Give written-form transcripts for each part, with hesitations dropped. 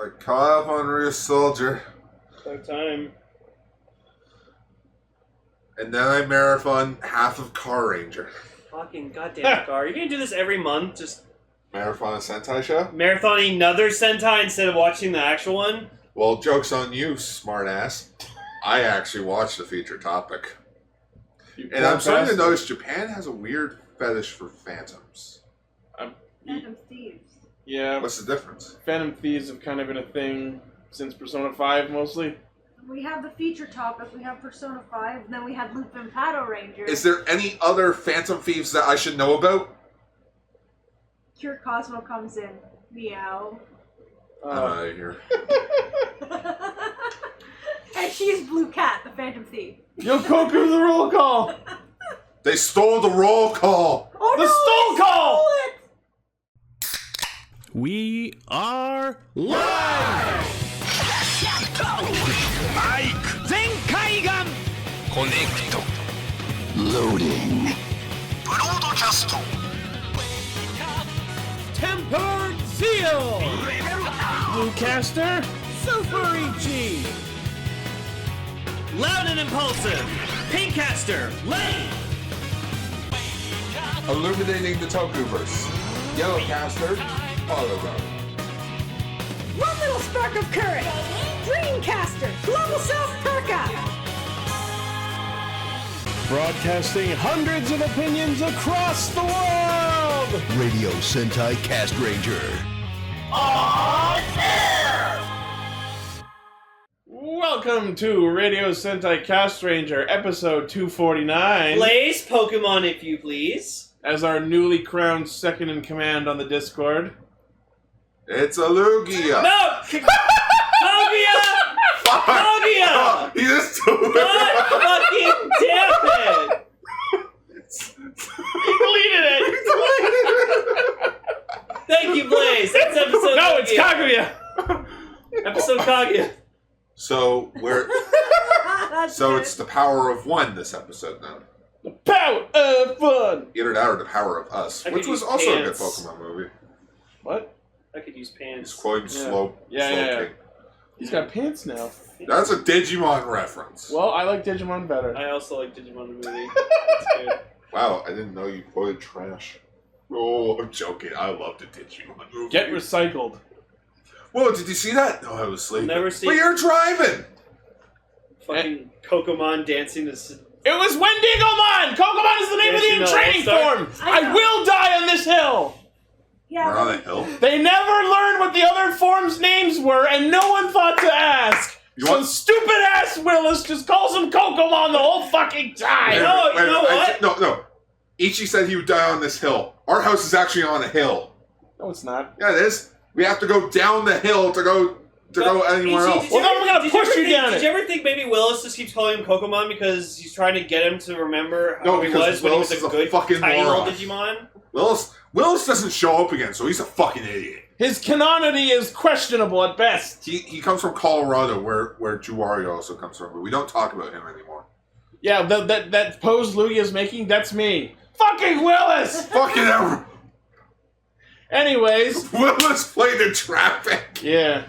I caught up on Ryusoulger. About time. And then I marathon half of Car Ranger. Fucking goddamn car. Are you gonna do this every month? Just Marathon a Sentai show? marathoning another Sentai instead of watching the actual one? Well, joke's on you, smartass. I actually watched the feature topic. And I'm starting to notice Japan has a weird fetish for phantoms. Phantom thieves. Yeah. What's the difference? Phantom thieves have kind of been a thing since Persona 5, mostly. We have the feature topic, we have Persona 5, and then we had Lupin Paddle Ranger. Is there any other phantom thieves that I should know about? Cure Cosmo comes in. Meow. I'm out of here. And she's Blue Cat, the Phantom Thief. Yokoku the roll call! They stole the roll call! Oh The no, stole they call! stole it! We are live! Zenkaigan! Connect. Loading. Broadcast. Tempered Seal! Bluecaster, Super Ichi! Loud and Impulsive, Pinkcaster, Lane! Illuminating the Tokuverse. Yellowcaster, Autobot. One little spark of courage! Dreamcaster, Global South Perka! Broadcasting hundreds of opinions across the world! Radio Sentai Castranger. Welcome to Radio Sentai Castranger, episode 249. Blaze Pokemon, if you please. As our newly crowned second in command on the Discord. It's a Lugia! No! Kaguya! Kaguya! He just took God fucking damn it! He deleted it! Thank you, Blaze. That's episode No, it's Kaguya. Kaguya! Episode Kaguya. So, That's so good. it's the power of one this episode now. The power of fun! Either that or the power of us, I which could was use also pants. a good Pokemon movie. What? I could use He's pants. quoting Slow Yeah. King. He's got pants now. That's a Digimon reference. Well, I like Digimon better. I also like Digimon the movie. It's good. Wow, I didn't know you quoted trash. Oh, I'm joking. I loved the Digimon movie. Get recycled. Whoa, did you see that? No, I was sleeping. Never seen- But you're driving! Fucking Kokomon dancing to... It was Wendigomon! Kokomon is the name of Yes, you the know, training All-Star. form! I I know. will die on this hill! Yeah, We're on a hill. They never learned what the other forms' names were, and no one thought to ask. You So want- stupid-ass Willis just calls him Kokomon the whole fucking time! Wait, No, wait, you know what? No. Ichi said he would die on this hill. Our house is actually on a hill. No, it's not. Yeah, it is. We have to go down the hill to go anywhere Ichi, else. did Well, you then ever- we're gonna did push ever you think- down Did it. you ever think maybe Willis just keeps calling him Kokomon because he's trying to get him to remember No, how he because was when he Willis was is a a good, fucking tiny little moron. Digimon? Willis doesn't show up again, so he's a fucking idiot. His canonity is questionable at best. He comes from Colorado, where Juwario also comes from, but we don't talk about him anymore. Yeah, that pose Lugia's making, that's me. Fucking Willis! Fucking ever. Anyways, Willis played in traffic. yeah.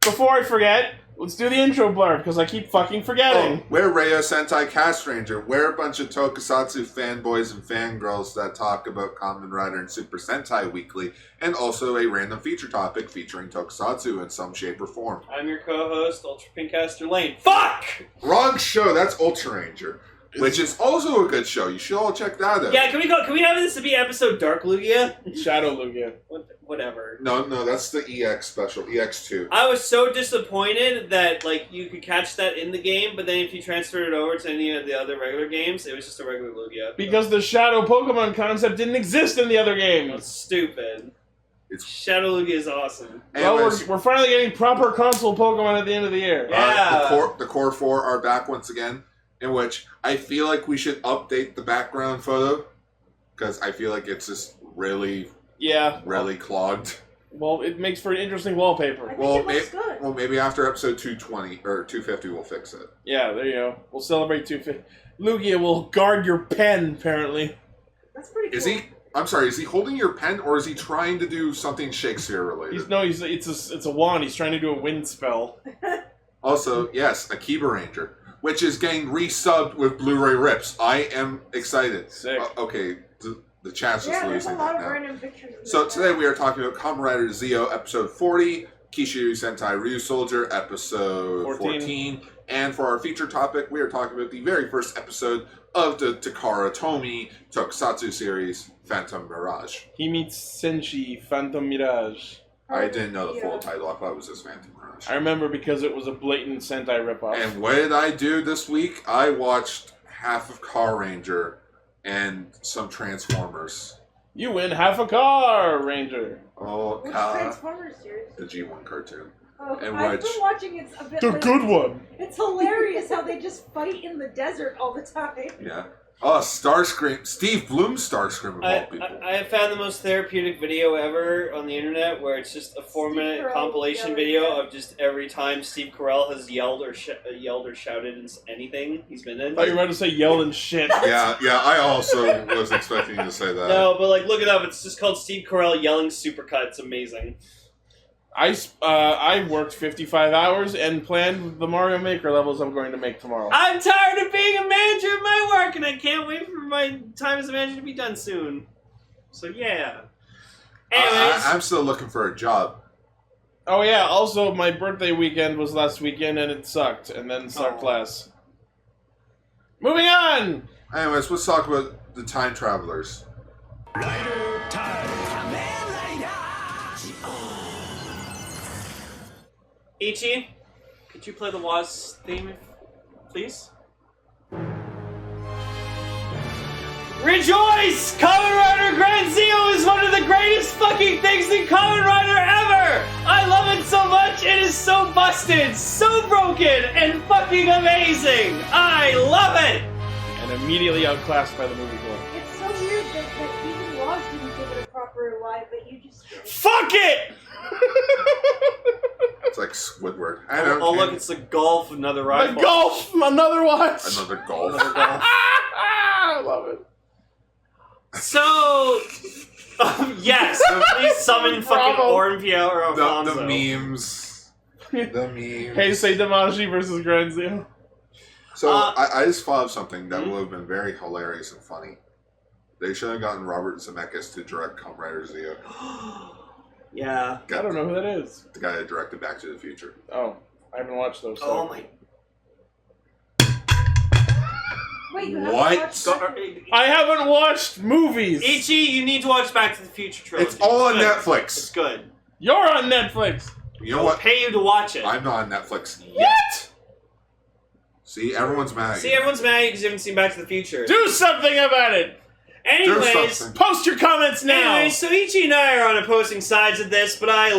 Before I forget, let's do the intro blurb, because I keep fucking forgetting. Oh, we're Radio Sentai Castranger. We're a bunch of tokusatsu fanboys and fangirls that talk about Kamen Rider and Super Sentai weekly, and also a random feature topic featuring tokusatsu in some shape or form. I'm your co-host, Ultra Pinkcaster Lane. Fuck! Wrong show, that's Ultra Ranger, which is also a good show. You should all check that out. Yeah, can we have this to be episode Dark Lugia? Shadow Lugia. Whatever. No, that's the EX special, EX2. I was so disappointed that like you could catch that in the game, but then if you transferred it over to any of the other regular games, it was just a regular Lugia. Because the Shadow Pokemon concept didn't exist in the other It's games. stupid. It's Shadow Lugia is awesome. Well, Anyways, we're finally getting proper console Pokemon at the end of the year. Yeah. the core 4 are back once again, in which I feel like we should update the background photo, because I feel like it's just really clogged. Well, it makes for an interesting wallpaper. I think it looks good. Well, maybe after episode 220 or 250 we'll fix it. Yeah, there you go. We'll celebrate 250. Lugia will guard your pen, apparently. That's pretty cool. Is he? I'm sorry, is he holding your pen or is he trying to do something Shakespeare related? It's a wand. He's trying to do a wind spell. Also, yes, Akiba Ranger, which is getting resubbed with Blu-ray rips. I am excited. Sick. Okay, the chat's just There's a losing lot it of now. random pictures. So today we are talking about Kamen Rider Zeo episode 40, Kishiryu Sentai Ryusoulger episode 14. And for our feature topic, we are talking about the very first episode of the Takara Tomy tokusatsu series, Phantomirage. He meets Senshi, Phantomirage. I didn't know the full title. I thought it was just Phantomirage. I remember because it was a blatant Sentai ripoff. And what did I do this week? I watched half of Car Ranger and some Transformers. You win half a car, Ranger. Oh, Which God. Transformers series? The G1 cartoon. Oh, And I've which- been watching it a bit. The like, good one. It's hilarious how they just fight in the desert all the time. Yeah. Oh, Starscream. Steve Bloom's Starscream of all people. I have found the most therapeutic video ever on the internet, where it's just a 4-minute Carell compilation yelling, video yeah. of just every time Steve Carell has yelled or shouted in anything he's been in. I thought you were about to say yell and shit. Yeah, I also was expecting you to say that. No, but like, look it up. It's just called Steve Carell yelling supercut. It's amazing. I worked 55 hours and planned the Mario Maker levels I'm going to make tomorrow. I'm tired of being a manager of my work, and I can't wait for my time as a manager to be done soon. So yeah. Anyways, I'm still looking for a job. Oh yeah, also my birthday weekend was last weekend and it sucked, and then sucked less. Moving on! Anyways, let's talk about the time travelers. Rider time. Ichi, could you play the Waz theme, please? Rejoice! Kamen Rider Grand Zeo is one of the greatest fucking things in Kamen Rider ever! I love it so much, it is so busted, so broken, and fucking amazing! I love it! And immediately outclassed by the movie boy. It's so weird that even Ross didn't give it a proper live, but you just did. Fuck it! It's like Squidward. I don't Oh, care. look, it's the golf, another The rifle. golf! Another watch! Another golf. Another golf. I love it. So, yes, so please summon fucking Bravo. Ormpio or Alfonso. The memes. The memes. Hey, say Damashi versus Grand Zeo. So, I just thought of something that would have been very hilarious and funny. They should have gotten Robert Zemeckis to direct Kamen Rider Zeo. Yeah. I don't know who that is. The guy that directed Back to the Future. Oh, I haven't watched those. Oh my. Wait, you haven't What? watched I haven't watched movies! Ichi, you need to watch Back to the Future trilogy. It's all on good. Netflix. It's good. You're on Netflix! You know I'll what? pay you to watch it. I'm not on Netflix yet. See, everyone's mad. See, everyone's mad because you haven't seen Back to the Future. Do something about it! Do Anyways, something. Post your comments now! anyways, so Ichi and I are on opposing sides of this, but I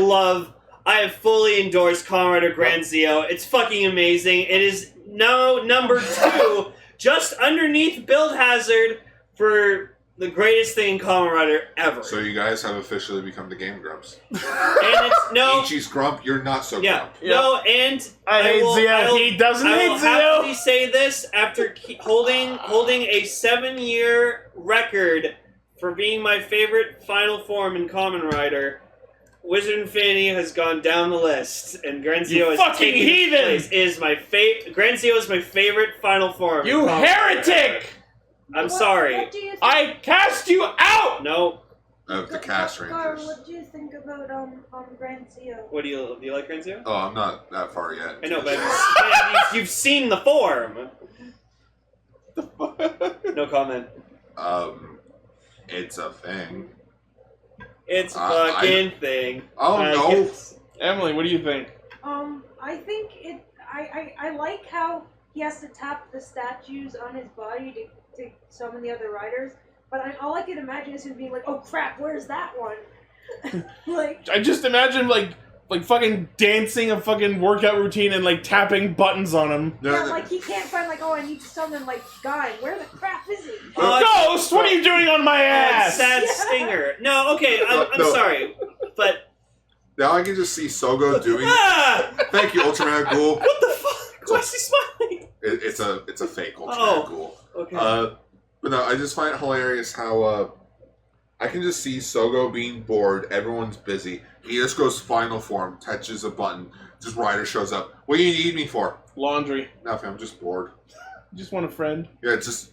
have fully endorsed Kamen Rider Grand Zeo. It's fucking amazing. It is number 2, just underneath Build Hazard for the greatest thing in Kamen Rider ever. So you guys have officially become the Game Grumps. And it's no. Ichi's Grump, you're not so Yeah, Grump. no, and I hate Zeo. He doesn't I hate will happily Zeo. say this after holding a 7-year record for being my favorite final form in Kamen Rider. Wizard Infinity has gone down the list, and Grand You Zeo is fucking taking its heathen! place. It is my Grand Zeo is my favorite final form. You in Kamen heretic! Rider. I'm sorry. What do you think? I cast you out! No. Of the Castrangers. What do you think about Grand Zeo? What do you like, Grand Zeo? Oh, I'm not that far yet. I know, but you've seen the form. No comment. It's a thing. It's a I- fucking thing. Oh, no. guess. Emily, what do you think? I think it. I like how he has to tap the statues on his body to summon the other riders. But all I can imagine is him being like, "Oh crap, where's that one?" Like, I just imagine like fucking dancing a fucking workout routine and like tapping buttons on him. yeah, like he can't find like, "Oh, I need to summon like Guy. Where the crap is he?" Ghost, what are you doing on my ass? Sad stinger. No, okay, I'm No. sorry, but Now I can just see Sogo doing. Thank you, Ultraman Ghoul. What the fuck? Why is he smiling? It's a fake Ultraman Oh. Ghoul. Okay. But no, I just find it hilarious how I can just see Sogo being bored. Everyone's busy. He just goes final form, touches a button. Just Ryder shows up. What do you need me for? Laundry. Nothing. I'm just bored. Just want a friend. Yeah, it's just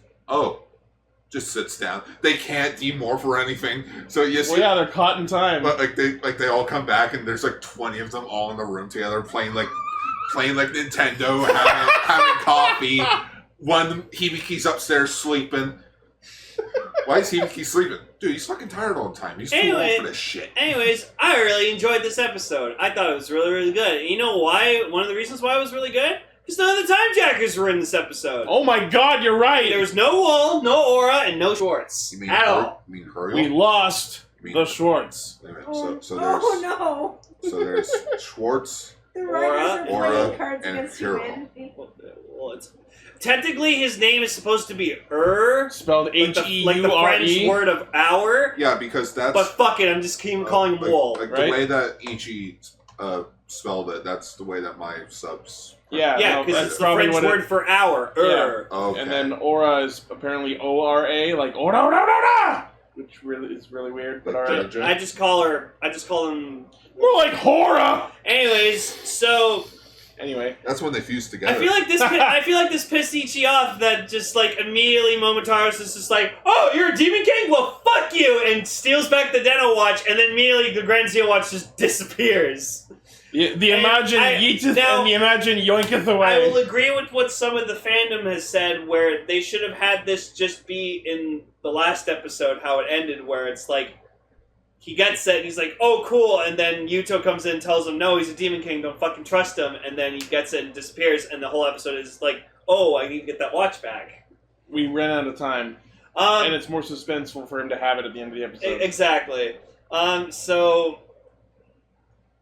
just sits down. They can't demorph or anything. So you see, Well, yeah, they're caught in time. but they all come back and there's like 20 of them all in the room together playing like Nintendo, having coffee. One Hibiki's upstairs sleeping. Why is Hibiki sleeping? Dude, he's fucking tired all the time. He's too old for this shit. Anyways, I really enjoyed this episode. I thought it was really, really good. And you know why? One of the reasons why it was really good? Because none of the Time Jackers were in this episode. Oh my god, you're right! There was no Wool, no Aura, and no Schwartz. You mean at all. You mean Hurry? We lost mean- the Schwartz. Wait a minute, Oh, so there's no! so there's Schwartz. The writers are Aura, playing cards and against Hero. humanity. Well, technically, his name is supposed to be Spelled like the Heure. French word of hour. Yeah, because that's But fuck it, I'm just keep calling him Wool. Like right? the way that Ichi spelled it, that's the way that my subs. Yeah, Yeah, no, because that's it's the probably French what it- word for hour. Yeah. Okay. And then Aura is apparently O-R-A, like Ora, Ora, Ora! Which really is really weird, but Like alright. Jojo. I just call him. More like Hora! Anyways, so Anyway. That's when they fuse together. I feel like this pissed Ichi off. That just like immediately Momotaro's is just like, oh, you're a Demon King? Well, fuck you, and steals back the Den-O watch, and then immediately the Grand Seal watch just disappears. Yeah, the And Imagin yeeteth now- and the Imagin yoinketh I away. will agree with what some of the fandom has said, where they should have had this just be in the last episode, how it ended, where it's like, he gets it, and he's like, oh, cool, and then Yuto comes in and tells him, no, he's a Demon King, don't fucking trust him, and then he gets it and disappears, and the whole episode is like, oh, I need to get that watch back. We ran out of time. And it's more suspenseful for him to have it at the end of the episode. Exactly. So...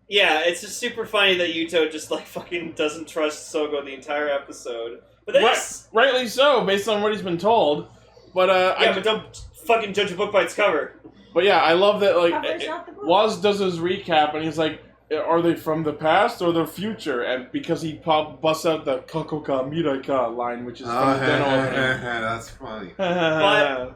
yeah, it's just super funny that Yuto just, like, fucking doesn't trust Sogo the entire episode. But that's... Rightly so, based on what he's been told. But, but don't fucking judge a book by its cover. But yeah, I love that, like, Cover's not the book. Waz does his recap, and he's like, are they from the past or the future? And because he busts out the Kakoka Miraika line, which is from the Den-O opening. That's funny.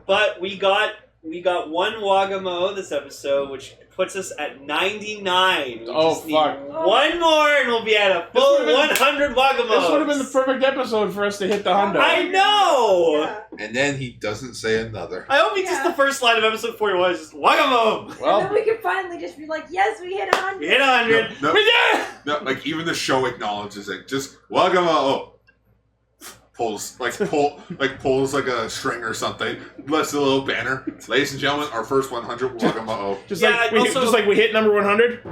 But we got one Wagamo this episode, which puts us at 99. We Oh, just need fuck. one more, and we'll be at a full This would've 100 Wagamos. This would have been the perfect episode for us to hit the hundo. I know! Yeah. And then he doesn't say another. I hope just the first line of episode 41 is just Wagamo! And then Well, we can finally just be like, yes, we hit 100. We hit 100. No, we did it! no, like even the show acknowledges it. Just Wagama. Oh. Pulls like a string or something. Lifts a little banner. Ladies and gentlemen, our first 100 Wagama. Just Yeah, like we hit number 100.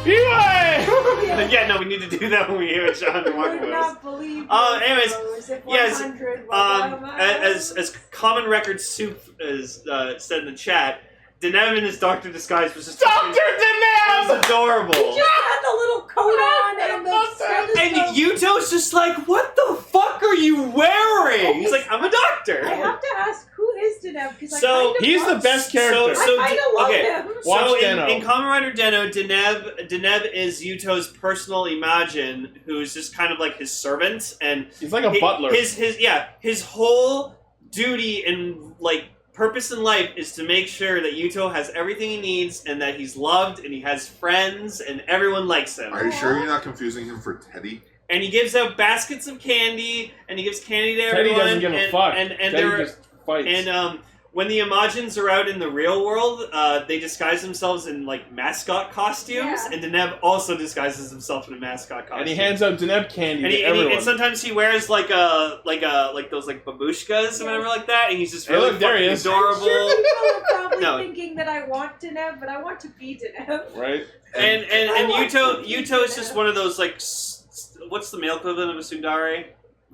Anyway! Yeah, no, we need to do that when we hit 100 I would Wagamos. not believe Anyways, if yes, 100 Wagamos. as Common Record Soup is said in the chat, Deneb in his doctor disguise was just Dr. It Deneb! was adorable. He just had the little coat on and the And stethoscope. Yuto's just like, what the fuck are you wearing? He's like, I'm a I doctor. have to ask, who is Deneb? Because I So, kind of He's the love- best character. So- I kind of love okay. him. Watch So Den-O. in Kamen Rider Den-O, Deneb is Yuto's personal Imagin, who's just kind of like his servant, and He's like a butler. His whole duty and like purpose in life is to make sure that Yuto has everything he needs, and that he's loved, and he has friends, and everyone likes him. Are you sure you're not confusing him for Teddy? And he gives out baskets of candy, and he gives candy to Teddy everyone. doesn't give a and, fuck. And Teddy there, just fights. and when the Imagins are out in the real world, they disguise themselves in like mascot costumes, Yeah. and Deneb also disguises himself in a mascot costume. And he hands out Deneb candy and, to everyone. and sometimes he wears like those like babushkas or whatever like that, and he's just Hey, really look, there he fucking is. adorable. I'm sure people are probably No. thinking that I want Deneb, but I want to be Deneb. Right? And I want Yuto to be Yuto is just Deneb. one of those like what's the male equivalent of a tsundere?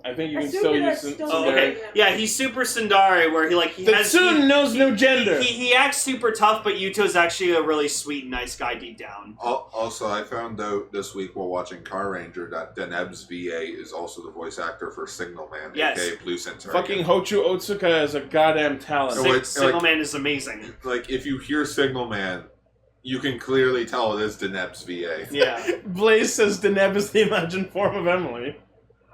I think you I can assume still that's use still Oh, there. okay. Yeah, he's super tsundere, where he The has Tsun knows no gender. he acts super tough, but Yuto's actually a really sweet and nice guy deep down. Also, I found out this week while watching Car Ranger that Deneb's VA is also the voice actor for Signal Man, Yes. aka Blue Centaur. Fucking Hochu Otsuka is a goddamn talent. Oh, it's Signal like- Man is amazing. Like, if you hear Signal Man, you can clearly tell it is Deneb's VA. Yeah. Blaze says Deneb is the imagined form of Emily.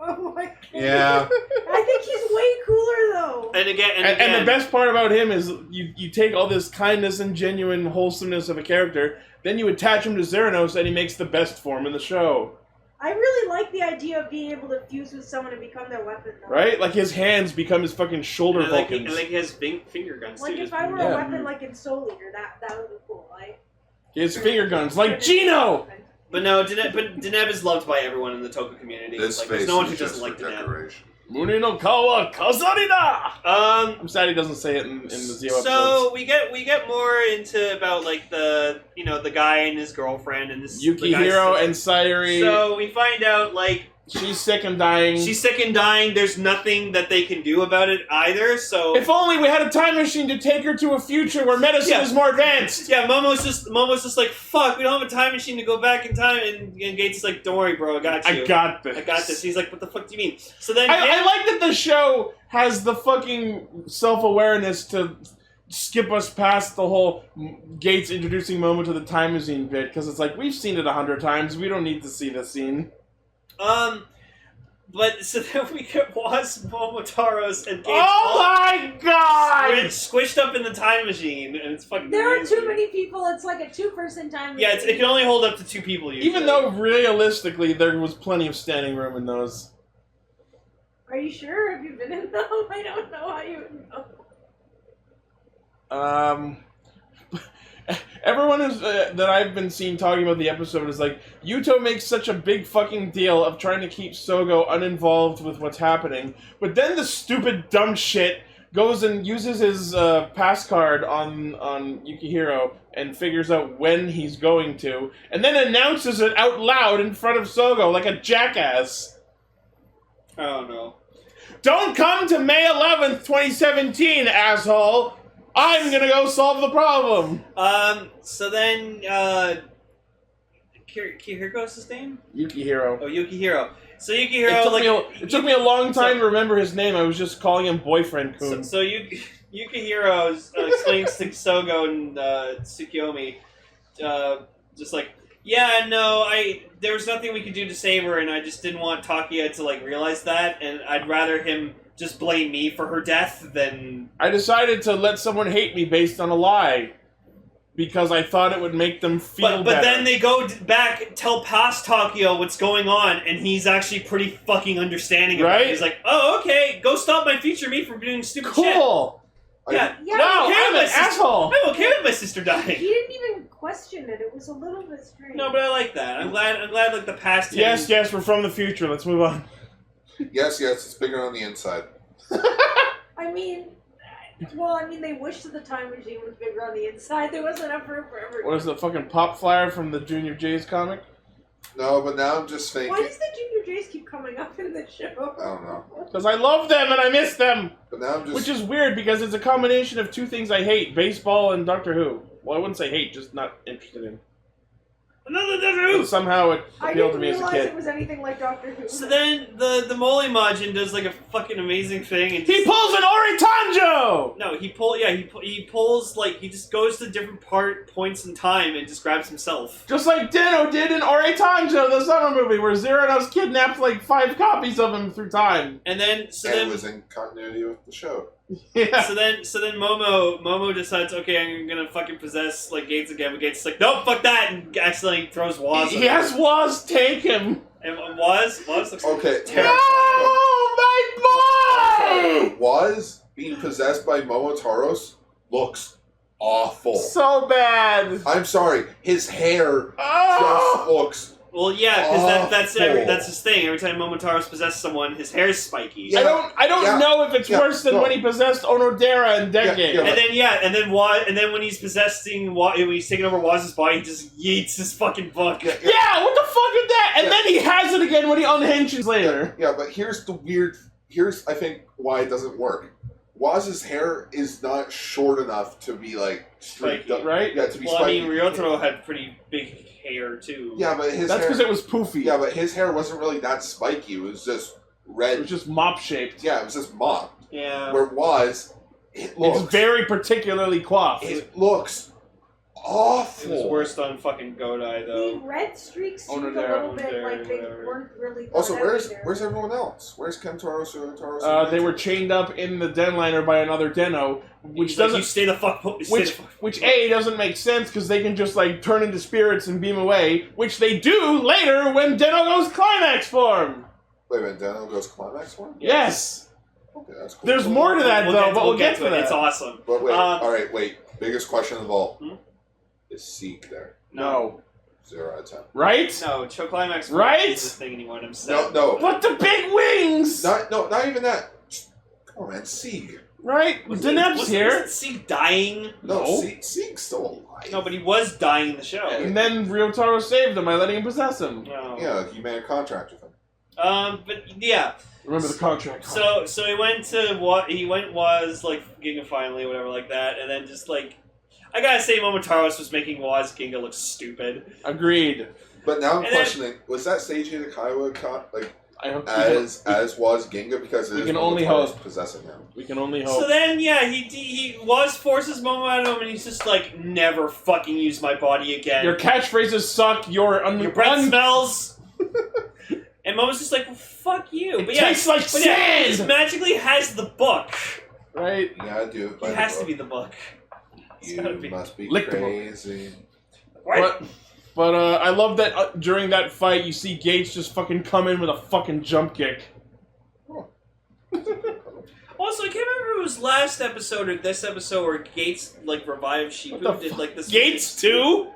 Oh my god. Yeah. I think he's way cooler though. And again, And the best part about him is you take all this kindness and genuine wholesomeness of a character, then you attach him to Xeranos, and he makes the best form in the show. I really like the idea of being able to fuse with someone and become their weapon, though. Right? Like his hands become his fucking shoulder and like, Vulcans. he has finger guns Like too. if I were Yeah. a weapon like in Soul Eater, that would be cool. Like His finger guns, like Gino! But no, Deneb is loved by everyone in the Toku community. This Like, face there's no one who is just doesn't for like Deneb. decoration. Muni no kawa kazarida! I'm sad he doesn't say it in the Zio episodes. So we get more into about like the guy and his girlfriend and this Yukihiro and Sayuri. So we find out like she's sick and dying. she's sick and dying. There's nothing that they can do about it either. So If only we had a time machine to take her to a future where medicine is more advanced. yeah, Momo's just like fuck. We don't have a time machine to go back in time. And Gates is like, don't worry, bro, I got you. I got this. I got this. He's like, what the fuck do you mean? So then I like that the show has the fucking self-awareness to skip us past the whole Gates introducing Momo to the time machine bit, because it's like, we've seen it 100 times, we don't need to see this scene. But so then we get Waz, Momotaros, and Gates My god! squished up in the time machine, and it's fucking. there are amazing. too many people. It's like a 2-person time. Yeah, it can only hold up to 2 people usually. Even though, realistically, there was plenty of standing room in those. Are you sure? Have you been in them? I don't know how you would know. Everyone is that I've been seeing talking about the episode is like, Yuto makes such a big fucking deal of trying to keep Sogo uninvolved with what's happening, but then the stupid dumb shit goes and uses his pass card on Yukihiro and figures out when he's going to, and then announces it out loud in front of Sogo like a jackass. I don't know. Don't come to May 11th, 2017, asshole! I'm gonna go solve the problem! So then, Kiriko's his name? Yukihiro. Oh, Yukihiro. So Yukihiro, It took me a long time to remember his name. I was just calling him Boyfriend Kun. So Yukihiro explains to Sogo and Tsukiyomi, just like, yeah, no, there was nothing we could do to save her, and I just didn't want Takia to like realize that, and I'd rather him just blame me for her death than... I decided to let someone hate me based on a lie. Because I thought it would make them feel But better. then they go back, tell past Takio what's going on, and he's actually pretty fucking understanding of Right? it. He's like, oh, okay, go stop my future me from doing stupid shit. Cool! Yeah, Yeah, No, I'm okay I'm with my an sister. asshole! I'm okay with my sister He dying. didn't even question it. It was a little bit strange. No, but I like that. I'm glad like the past him. Yes, we're from the future. Let's move on. Yes, it's bigger on the inside. I mean, they wished that the time machine was bigger on the inside. There wasn't enough room for everyone. What is the fucking pop flyer from the Junior J's comic? No, but now I'm just thinking. Why does the Junior J's keep coming up in the show? I don't know. Because I love them and I miss them! But now I'm just. Which is weird because it's a combination of two things I hate. Baseball and Doctor Who. Well, I wouldn't say hate, just not interested in. Another Doctor But Who! somehow it I appealed to didn't me as a realize kid. it was anything like Doctor Who. So then the Mole Majin does like a fucking amazing thing and He pulls an Oritanjo! No, he pulls like he just goes to different points in time and just grabs himself. Just like Dino did in Oritanjo, the summer movie, where Xeranos kidnapped like 5 copies of him through time. And then It was in continuity with the show. Yeah. So then Momo decides, okay, I'm gonna fucking possess like Gates again, but Gates is like, nope, fuck that, and accidentally throws Waz. He has Waz take him. And Waz looks Okay. terrible. No, my boy! Was being possessed by Momotaros looks awful. So bad. I'm sorry, his hair Oh! just looks. Well, yeah, because Awful. that's his thing. Every time Momotaros possesses someone, his hair's spiky. Yeah. I don't Yeah. know if it's Yeah. worse than No. when he possessed Onodera and Denge. Yeah. And then when he's possessing, when he's taking over Waz's body, he just yeets his fucking book. Yeah. Yeah, what the fuck is that? And Yeah. then he has it again when he unhinges later. Yeah, but here's I think why it doesn't work. Waz's hair is not short enough to be like streaked Spiky, up. right? Yeah, to be Well, spiky. I mean, Ryotaro had pretty big hair too. Yeah, but his That's hair. because it was poofy. Yeah, but his hair wasn't really that spiky. It was just It red. was just mop shaped. Yeah, it was just mopped. Yeah. Where Waz, it looks It's very particularly coiffed. it looks awful. It was worse on fucking Godai, The though. red streaks Oh, no, seemed a there, little bit there, like they whatever. weren't really. Also, thought out where's either. everyone else? Where's Kentaro Taro? They were chained up in the denliner by another Deno, which He's like, doesn't. you stay the fuck. You stay the fuck. Which A, doesn't make sense because they can just like turn into spirits and beam away, which they do later when Deno goes climax form. Wait a minute, Dano goes climax one? Yes. Okay, that's cool. There's more to that though, but we'll get to it. that. It's awesome. But wait, alright, wait. Biggest question of all. Hmm? Is Seek there? No. 0 out of 10. Right? No, Cho Climax Right? is the thing and he wanted himself. No. But the big wings! Not even that. Come on, man. Seek. Right? Deneb's here. Wasn't Seek dying? No, No. Seek's still alive. No, but he was dying in the show. And then Ryotaro saved him by letting him possess him. No. Yeah, he made a contract with him. But yeah. Remember the contract. So he went to what he went was like Ginga finally, whatever like that, and then just like I gotta say, Momotaros was making Waz Ginga look stupid. Agreed. But now I'm And questioning, was that Seiji Nakaiwa like I hope as was Ginga because it we is can only Momotaro's hope. possessing him? we can only hope. So then, yeah, he was forces Momo out of him, and he's just like, never fucking use my body again. Your catchphrases suck. Your breath smells. And Momo's just like, well, fuck you. It But yeah, tastes like but yeah, he sand! just magically has the book. Right? You gotta do it by He the has to book. be the book. It's gotta You be. must be Lick the book. crazy. But I love that during that fight you see Gates just fucking come in with a fucking jump kick. Also, I can't remember if it was last episode or this episode where Gates like revived What Shipu. the Did like this? Gates too?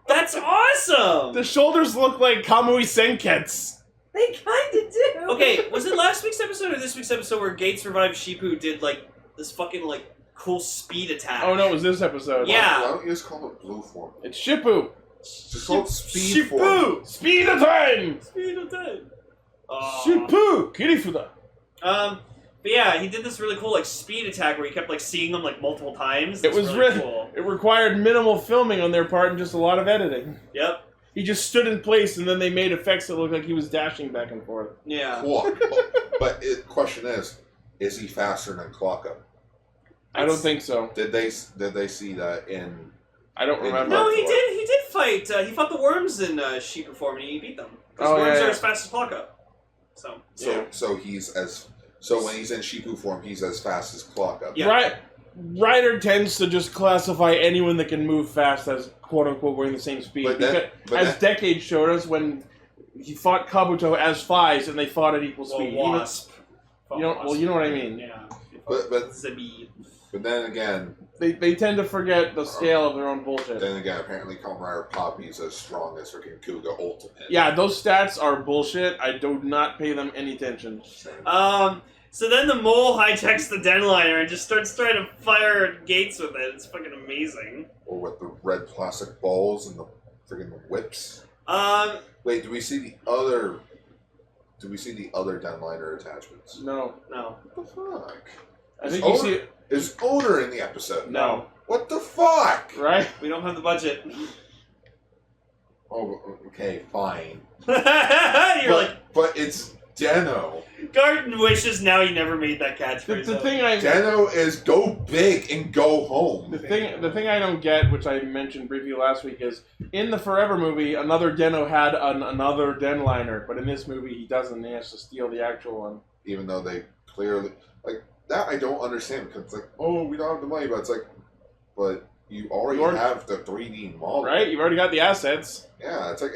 That's awesome. The shoulders look like Kamui Senketsu. They kind of do. Okay, was it last week's episode or this week's episode where Gates revived Shipu? Did like this fucking like cool speed attack? Oh no, it was this episode. Yeah. Why don't you just call it blue form? It's Shippu. Just call it speed form. Speed attack! Speed attack. Shippu! Kirifuda. But yeah, he did this really cool like speed attack where he kept like seeing them like multiple times. It was really cool. It required minimal filming on their part and just a lot of editing. Yep. He just stood in place and then they made effects that looked like he was dashing back and forth. Yeah. Cool. But the question is he faster than Clock Up? I don't think so. Did they see that in? I don't remember. No, he did. He did fight. He fought the worms in Shipu form and he beat them. Because Oh, worms yeah, are yeah. as fast as Clock Up. So. Yeah. So when he's in Shipu form, he's as fast as Clock Up. Yeah. Ryder tends to just classify anyone that can move fast as quote unquote wearing the same speed. As Decade showed us when he fought Kabuto as Fies and they fought at equal speed. Wasp. You know what I mean. Yeah. But Zabi. then again, They tend to forget the scale of their own bullshit. apparently Kamen Rider Poppy's as strong as freaking Kuga Ultimate. Yeah, those stats are bullshit. I do not pay them any attention. So then the mole hijacks the denliner and just starts trying to fire Gates with it. It's fucking amazing. Or with the red plastic balls and the freaking whips. Wait, do we see the other denliner attachments? No. What the fuck? I think you see it. Is Owner in the episode? No. What the fuck? Right? We don't have the budget. Oh, okay, fine. You're But it's Deno. Garden wishes now he never made that catchphrase. The up. thing Deno is go big and go home. The thing I don't get, which I mentioned briefly last week, is in the Forever movie, another Deno had another denliner, but in this movie he doesn't. And he has to steal the actual one. Even though they clearly like that, I don't understand because it's like, oh, we don't have the money, but it's like, but you already have the 3D model, right? You've already got the assets. Yeah, it's like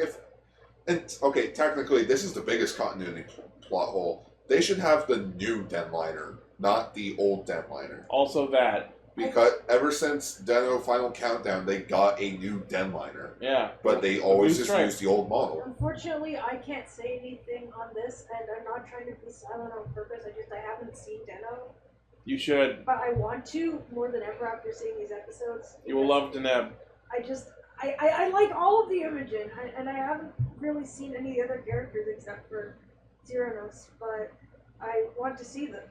okay, technically this is the biggest continuity plot hole. They should have the new denliner, not the old denliner. Also that. Because ever since Deno Final Countdown, they got a new denliner. Yeah. But they always Blue just Stripe. use the old model. Unfortunately, I can't say anything on this, and I'm not trying to be silent on purpose. I haven't seen Deno, You should. but I want to more than ever after seeing these episodes. You will love Deneb. I like all of the Imagin, and I haven't really seen any other characters except for Xeranos, but I want to see them.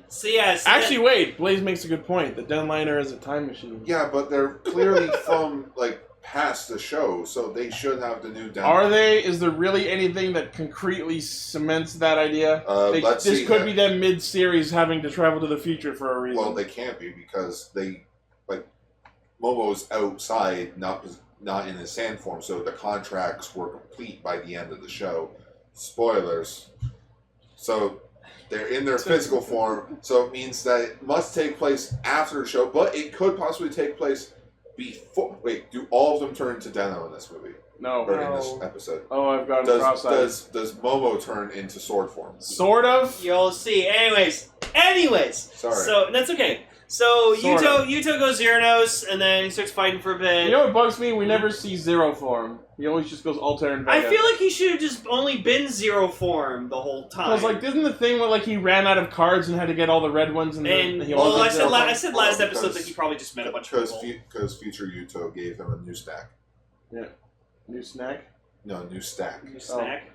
So yeah. Actually, wait. Blaze makes a good point. The denliner is a time machine. Yeah, but they're clearly from, like, past the show, so they should have the new denliner. Are they? Is there really anything that concretely cements that idea? Let's see this could that. be them mid-series having to travel to the future for a reason. Well, they can't be because they, like, Momo's outside, not in his sand form, so the contracts were complete by the end of the show. Spoilers. So they're in their physical form, so it means that it must take place after the show, but it could possibly take place before. Wait, do all of them turn into Deno in this movie? No. Or in this episode? Oh, I've got Does Momo turn into sword form? Sort of. You'll see. Anyways. Sorry. So that's okay. So Sort of. Yuto goes Xeranos, and then he starts fighting for a bit. You know what bugs me? We never see Zero form. He always just goes Alter and Vega. I feel like he should have just only been Zero form the whole time. I was like, isn't the thing where like he ran out of cards and had to get all the red ones and he well, only I did said, Zero form? I said last episode that he probably just met a bunch of people. Because Future Yuto gave him a new stack. Yeah. New snack? No, new stack. New snack.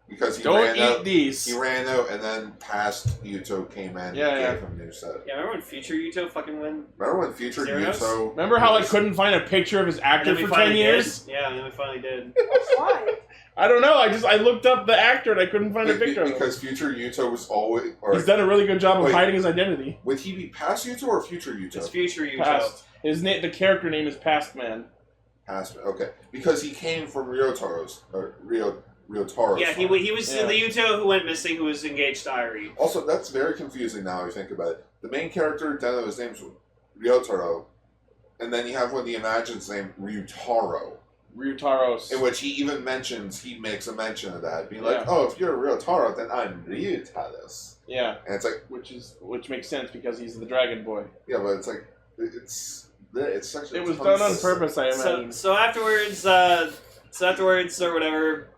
Because he Don't ran eat out. these. He ran out, and then past Yuto came in and gave him a new set. Yeah, remember when Future Yuto fucking went? Remember when Future Xeranos? Yuto... Remember how I couldn't find a picture of his actor for 10 years? Did? Yeah, and then we finally did. Why? I don't know. I looked up the actor and I couldn't find a picture of him. Because Future Yuto was always... He's done a really good job of hiding his identity. Would he be past Yuto or Future Yuto? It's Future Yuto. Past. The character name is Past Man. Past, okay. Because he came from Ryotaro's Yeah, he was the Yuto who went missing, who was engaged to Ari. Also, that's very confusing now I think about it. The main character, Deno, his name's Ryotaro, and then you have one of the Imagine's name, Ryutaro. Ryutaros. In which he makes a mention of that, being like, oh, if you're a Ryotaro, then I'm Ryutaros. Yeah. And it's like... Which makes sense because he's the Dragon Boy. Yeah, but it's like, it's such a... It was done on purpose, I imagine. So afterwards, or whatever...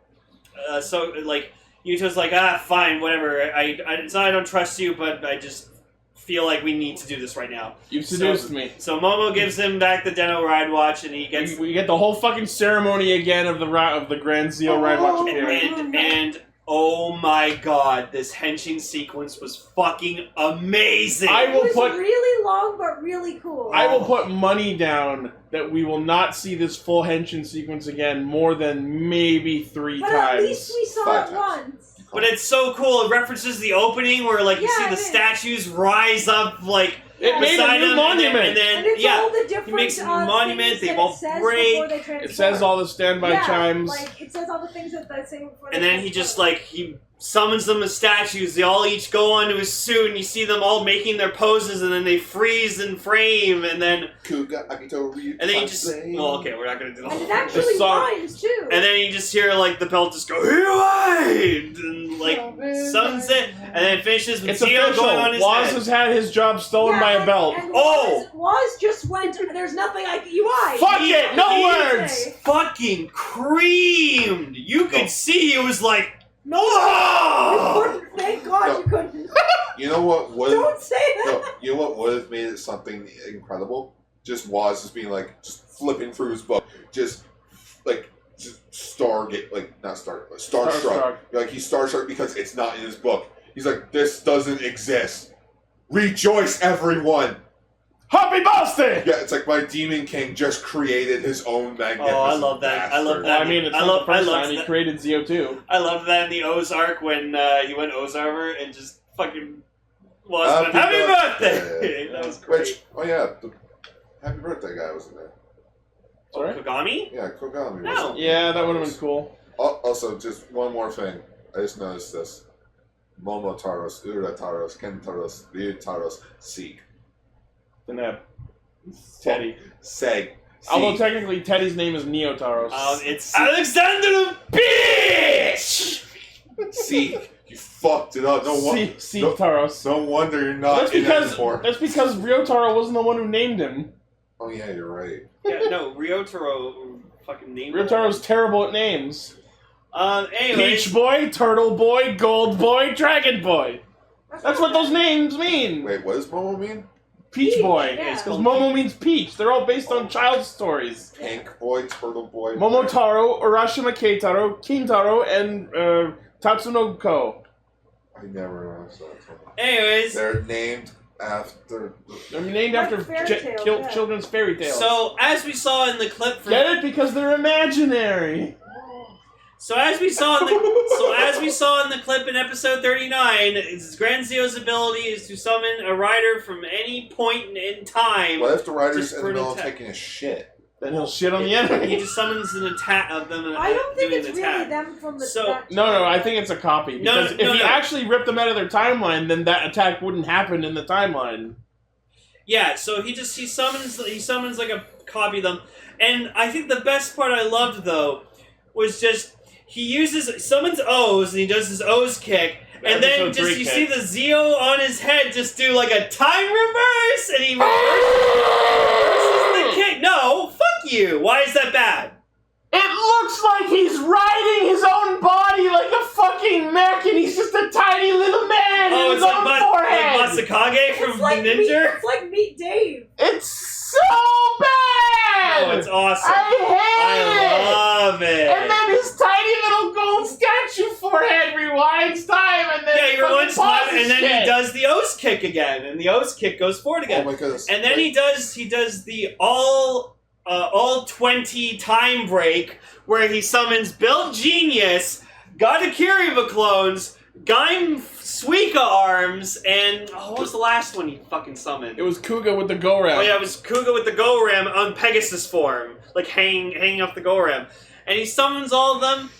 so like Yuto's like, fine, whatever. It's not I don't trust you, but I just feel like we need to do this right now. You've seduced me. So Momo gives him back the Deno ride watch, and he gets we get the whole fucking ceremony again of the Grand Zeo ride watch appearance. and oh my god, this henshin sequence was fucking amazing. It was really long but really cool. I will put money down that we will not see this full henshin sequence again more than maybe 3 times. But at least we saw it once. But it's so cool. It references the opening where like you see the statues rise up like it made a new monument. And then it's all the different he makes a new monument. They all break. It says all the standby chimes. Like it says all the things that say before. And then he just he summons them as statues. They all each go onto his suit, and you see them all making their poses, and then they freeze in frame, and then you just okay, we're not gonna do the whole thing. And it actually rhymes too. And then you just hear the belt just go Heroine! And sunset, and then it finishes with Zio going on his Waz head. has had his job stolen by a belt. And Waz just went. There's nothing UI. Fuck it, no words. Fucking creamed. You could see it was like. No! Thank God you couldn't. You know what would... Don't say that! No, you know what would have made it something incredible? Just Waz just being just flipping through his book. Just starstruck. He's starstruck because it's not in his book. He's like, this doesn't exist. Rejoice, everyone! Happy birthday! Yeah, it's like my Demon King just created his own magnificent I love that. I love that. Well, I mean, it's not the first time he created Zeo too. I loved that in the Ozark when he went Ozarver and just fucking was happy birthday! That was great. The happy birthday guy was in there. Sorry? Kogami? Yeah, Kogami No. was. Yeah, that would have been cool. Also, just one more thing. I just noticed this. Momotaros, Urataros, Kentaros, Ryutaros, Seek. Teddy. Seg. Although technically Teddy's name is Neotaros. It's Alexander the Bitch! Seek. You fucked it up. Taros. No wonder you're not in it anymore. That's because Ryotaro wasn't the one who named him. Oh yeah, you're right. Yeah, no, Ryotaro fucking named him. Ryotaro's terrible at names. Anyways. Peach Boy, Turtle Boy, Gold Boy, Dragon Boy. That's what those names mean. Wait, what does Momo mean? Peach Boy. Yeah. Because Momo means peach. They're all based on child stories. Pink Boy, Turtle Boy. Momotaro, Urashima Keitaro, Kintaro, and Tatsuno Ko. I never noticed that. Anyways. They're named after... They're named after children's fairy tales. So, as we saw in the clip from... Get it? Because they're imaginary. So as we saw in the clip in episode 39, Grand Zio's ability is to summon a rider from any point in time. What if the rider's just in for the an middle of attack. taking a shit? Then he'll shit on the He enemy. just summons an attack of them. I don't think doing it's an really attack. them from the So- that No, time. I think it's a copy. Because if he actually ripped them out of their timeline, then that attack wouldn't happen in the timeline. Yeah, so he summons like a copy of them, and I think the best part I loved though was just he summons O's and he does his O's kick, and then Episode just 3 you kick. see the Zio on his head just do like a time reverse, and he reverses the kick. No, fuck you. Why is that bad? It looks like he's riding his own body like a fucking mech, and he's just a tiny little man in his own forehead. Like Masakage from It's like Ninja. It's like Meet Dave. It's so bad! Oh, it's awesome. I hate it! love it. And then his tiny little gold statue forehead rewinds time, and then Yeah, he rewinds time, pauses and then shit. he does the O's kick again, and the O's kick goes forward Oh again. my goodness. And then he does the all 20 time break, where he summons Built Genius, Godakiriba clones, Gaim Suika arms, and what was the last one he fucking summoned? It was Kuga with the go-round. Oh yeah, it was Kuga with the Go-Ram on Pegasus form, like hanging off the Go-Ram. And he summons all of them,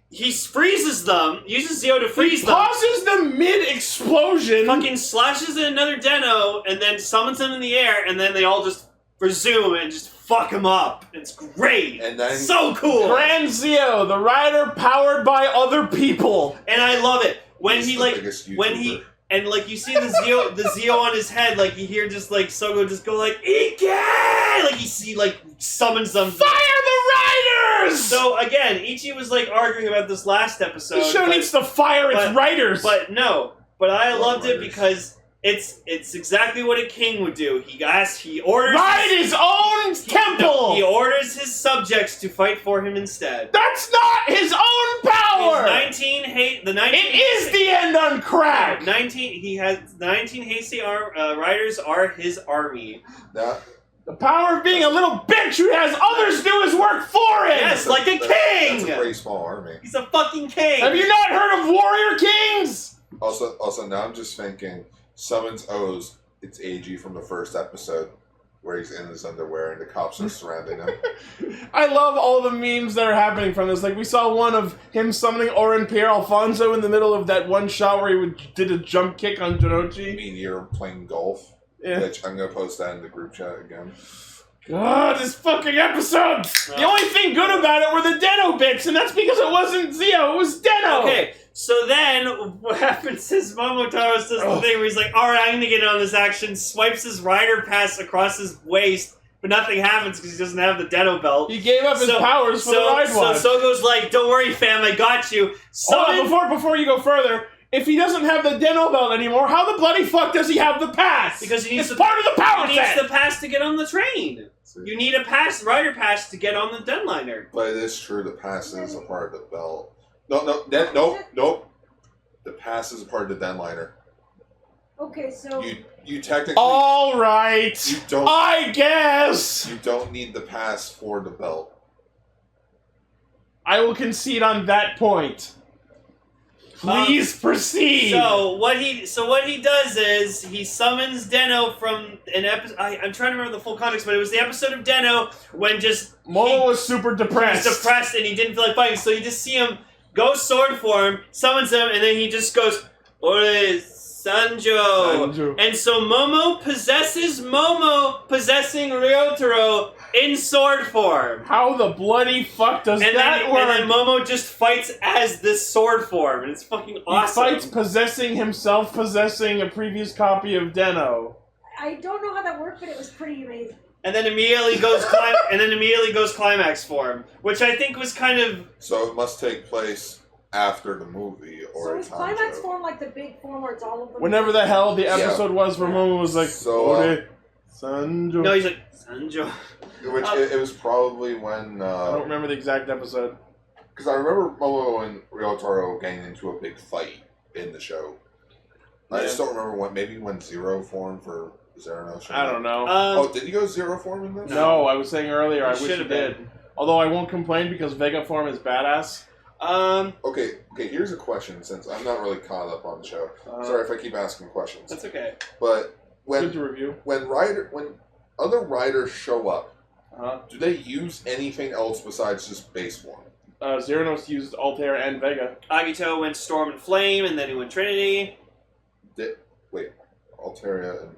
he freezes them, uses Zio to freeze them, Pauses them mid-explosion. fucking slashes in another Deno, and then summons them in the air, and then they all just resume and just fuck him up. It's great. And then- so cool. Grand Zio, the rider powered by other people. And I love it. When He's he the like biggest when he YouTuber. and like you see the Zio on his head, like you hear just like Sogo just go like Ike! Like you see like summons them. Fire the riders! So again, Ichi was like arguing about this last episode. the show but, needs to fire its but- riders. but no. But I Love loved it writers. because it's exactly what a king would do. He orders Ride his own temple! He orders his subjects to fight for him instead. That's not his own power! The 19 It is the end on crack! 19. He has the 19 hasty riders are his army. That, The power of being a little bitch who has others do his work for him! Yes, like a that's king. a pretty small army. He's a fucking king. Have you not heard of warrior kings? Also, now I'm just thinking, summons O's, it's AG from the first episode, where he's in his underwear and the cops are surrounding him. I love all the memes that are happening from this. Like, we saw one of him summoning Oren Pierre Alfonso in the middle of that one shot where he did a jump kick on Jinochi. Meteor playing golf, Yeah. which I'm gonna post that in the group chat again. God, this fucking episode! The only thing good about it were the Deno bits, and that's because it wasn't Zio, it was Deno! Okay, so then what happens is Momotaro does the thing where he's like, alright, I'm gonna get on this action, swipes his rider pass across his waist, but nothing happens because he doesn't have the Deno belt. He gave up his powers for the ride watch. So Sogo's like, don't worry fam, I got you. Hold on, before you go further, if he doesn't have the Deno belt anymore, how the bloody fuck does he have the pass? Because he needs it's part of the power He needs set! the pass to get on the train. You need a rider pass to get on the Denliner. But it is true, the pass is a part of the belt. Nope. The pass is a part of the Denliner. Okay, so You technically All right, you don't I guess you don't need the pass for the belt. I will concede on that point. Please proceed. So what he does is he summons Deno from an episode. I'm trying to remember the full context, but it was the episode of Deno when just Momo was super depressed. he was depressed and he didn't feel like fighting. So you just see him go sword form, summons him, and then he just goes, "Ore Sanjo." And so Momo possesses Momo possessing Ryotaro in sword form. How the bloody fuck does And that then, work? and then Momo just fights as this sword form, and it's fucking awesome. He fights possessing himself, possessing a previous copy of Deno. I don't know how that worked, but it was pretty amazing. And then immediately goes climax form, which I think was kind of So it must take place after the movie or So a is time climax show. form like the big form where it's all of them? Whenever the hell the episode was where Momo was like, So, Ore Sanjo. no. He's like Sanjo. Which it was probably when I don't remember the exact episode. because I remember Momo and Ryotaro getting into a big fight in the show. I just don't remember when Zero formed for Zero no. I don't know. Did you go Zero form in this? No, I was saying earlier, I wish should've you did. Although I won't complain because Vega form is badass. Okay, here's a question, since I'm not really caught up on the show. Sorry if I keep asking questions. That's okay. But Good to review. when other riders show up, do they use anything else besides just base form? Xeranos used Altair and Vega. Agito went Storm and Flame, and then he went Trinity. Wait, Altaria and...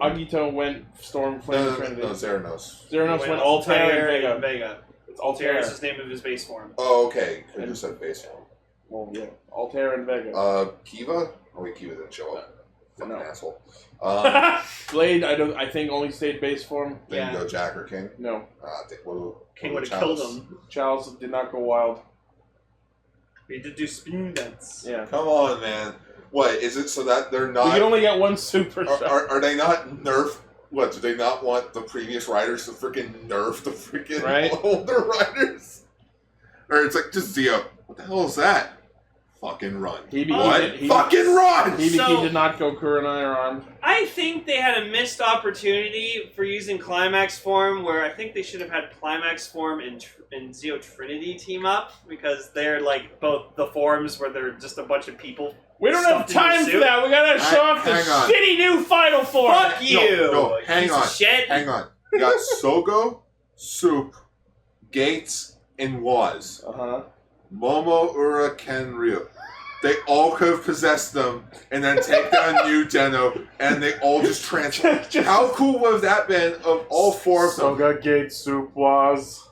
Agito went Storm, Flame, No, Trinity. Xeranos. Xeranos went Altair and Vega. Vega. It's Altair Altair. is his name of his base form. Oh, okay. I just said base form. Well, yeah. Altair and Vega. Kiva? Oh wait, Kiva didn't show up. Fucking No. asshole. Blade, I think only stayed base form. Didn't go Jack or King? No. King would have killed him. Charles did not go wild. We did do spin dance. Yeah. Come on, man. What, is it so that they're We not... can only get one super shot. Are they not nerf... What, do they not want the previous riders to freaking nerf the freaking older riders? Or it's like, just Zio, what the hell is that? Fucking run. Fucking run! So- did not go Kurenai armed. I think they had a missed opportunity for using Climax form, where I think they should have had Climax form and Zeo Trinity team up, because they're like both the forms where they're just a bunch of people. We don't have time for that. We gotta show off the shitty new final form. Fuck you! No, hang piece on. of shit. Hang on. You got Sogo, Soup, Gates, and Waz. Momo, Ura, Ken, Ryu. They all could have possessed them and then take down New Deno, and they all just transform. How cool would have that been of all four of them? Soga, Gates, Soup, Waz.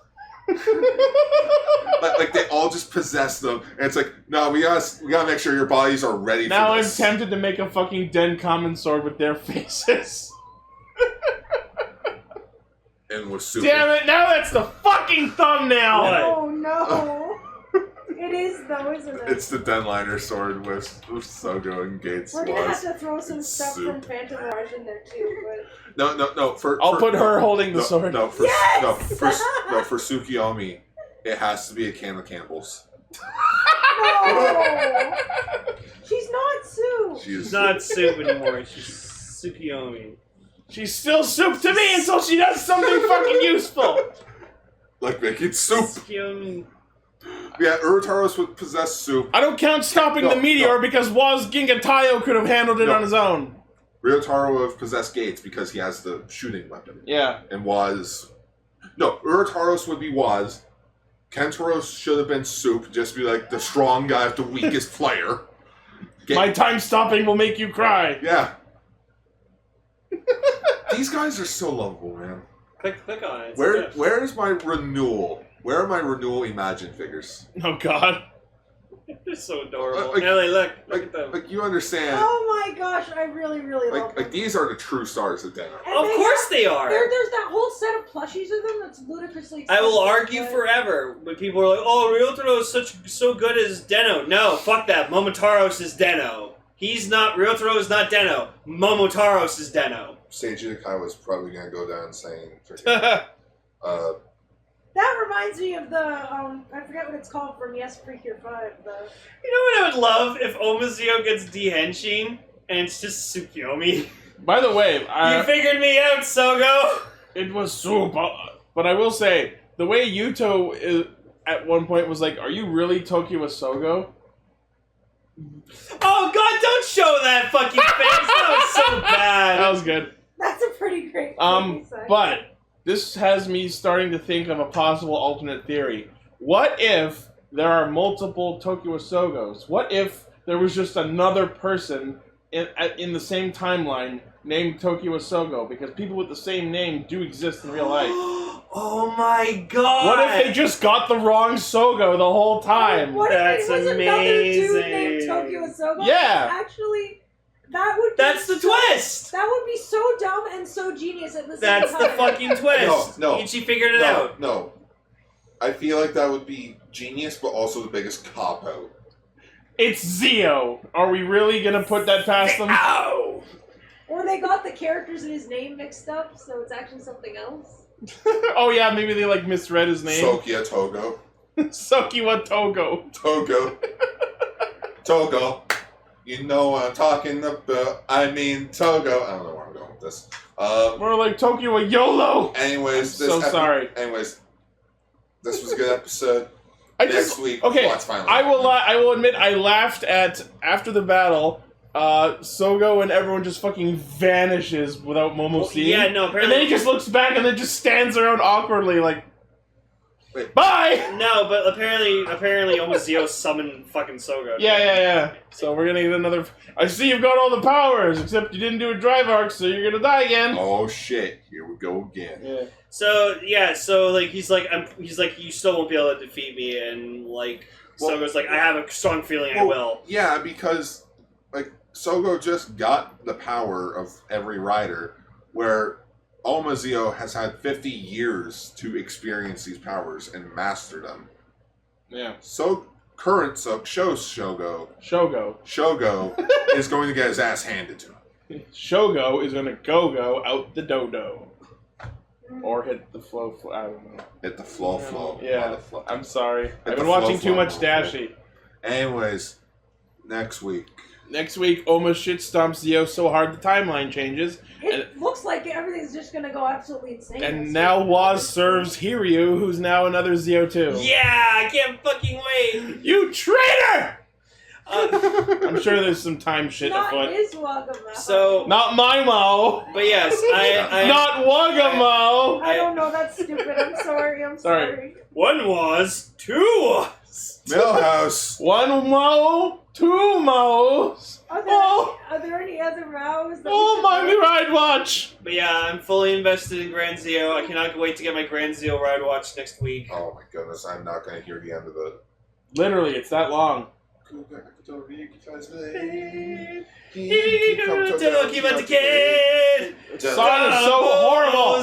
like they all just possess them, and it's like, no, we gotta make sure your bodies are ready now for this. I'm tempted to make a fucking Den Kamen sword with their faces. And with super. Damn it, now that's the fucking thumbnail! What? Oh no! It is though, isn't it? It's the Denliner sword with Sogo and Gates. We're gonna have Was. to throw some stuff from Phantomirage in there too, but No. I'll put her holding the sword. No, for Yes! for Tsukiyomi, it has to be a can of Campbell's. no! She's not Sue! She's not Soup anymore. She's Tsukiyomi. She's still Soup to me until she does something fucking useful! Like making soup. Tsukiyomi. Yeah, Urutaros would possess soup. I don't count stopping the meteor because Waz Gingatayo could have handled it on his own. Ryotaro would have possessed Gates because he has the shooting weapon. Yeah. And Waz... No, Urutaros would be Waz. Kentoros should have been Soup, just be like the strong guy with the weakest player. My time stopping will make you cry. Yeah. These guys are so lovable, man. Click on it. Where's my renewal? Where are my renewal Imagin figures? Oh god. They're so adorable. Like- Ellie, look at them. Like, you understand. Oh my gosh, I really, really love them. Like these are the true stars of Denner. And Of they course have- they are. There's that whole set of plushies of them that's ludicrously I will expensive, argue but- forever when people are like, "Oh, Ryotaro is so good as Deno." No, fuck that. Momotaros is Deno. He's not. Ryotaro is not Deno. Momotaros is Deno. Seiji Nakai was probably gonna go down saying, That reminds me of the, I forget what it's called from Yes Freakier 5, the... You know what I would love if Omazeo gets D-Henshin and it's just Tsukiyomi. By the way, You figured me out, Sogo. it was Soup, but I will say, the way Yuto at one point was like, "Are you really Tokyo Sogo?" Oh God! Don't show that fucking face. That was so bad. That was good. That's a pretty great thing, so. But this has me starting to think of a possible alternate theory. What if there are multiple Tokyo Sogos? What if there was just another person in the same timeline named Tokyo Sogo? Because people with the same name do exist in real life. Oh my God! What if they just got the wrong Sogo the whole time? What if That's it was another dude amazing. named Tokyo Sogo? Yeah. Actually, that would be That's the twist! That would be so dumb and so genius at the same That's time. the fucking twist! No. Ichi figured it out. No. I feel like that would be genius, but also the biggest cop-out. It's Zio. Are we really gonna put that past them? Ow! Or they got the characters in his name mixed up, so it's actually something else. Oh yeah, maybe they like misread his name. Sokia Togo. Sokiwa Togo. Togo. Togo. You know what I'm talking about. I mean Togo. I don't know where I'm going with this. More like Tokyo YOLO. Anyways, I'm so sorry. Anyways, this was a good episode. Next week, okay, what's finally I will admit I laughed at after the battle. Sogo and everyone just fucking vanishes without Momo seeing. Yeah, no, apparently. And then he just looks back and then just stands around awkwardly like, Wait. bye! No, but apparently Omazeo summoned fucking Sogo. Yeah. So we're gonna get another... I see you've got all the powers, except you didn't do a drive arc, so you're gonna die again. Oh shit! Here we go again. Yeah. So like he's like you still won't be able to defeat me, and like Sogo's like I have a strong feeling I will. Yeah, because like Sogo just got the power of every rider, where Omazeo has had 50 years to experience these powers and master them. Yeah. So current Shogo is going to get his ass handed to him. Shogo is gonna go out the dodo. Or hit the flow, I don't know. Hit the flow. Yeah, motherfucker. I'm sorry. I've the been watching flow, too much flow. Dashi. Anyways, next week. Next week, Oma shit stomps Zio so hard the timeline changes. It looks like everything's just gonna go absolutely insane. And now Waz serves Hiryu, who's now another Zio too. Yeah, I can't fucking wait. You traitor! I'm sure there's some time shit not afoot. his Wagamaha. So, Not Maimo! but yes, I Not Wagamo! I don't know. That's stupid. I'm sorry. I'm sorry. one was, two was. Millhouse. One Mo, two Mo's. Are there any other rows? that we Oh, should my know? ride watch! But yeah, I'm fully invested in Grand Zio. I cannot wait to get my Grand Zio ride watch next week. Oh my goodness, I'm not going to hear the end of it. Literally, it's that long. The song is so horrible!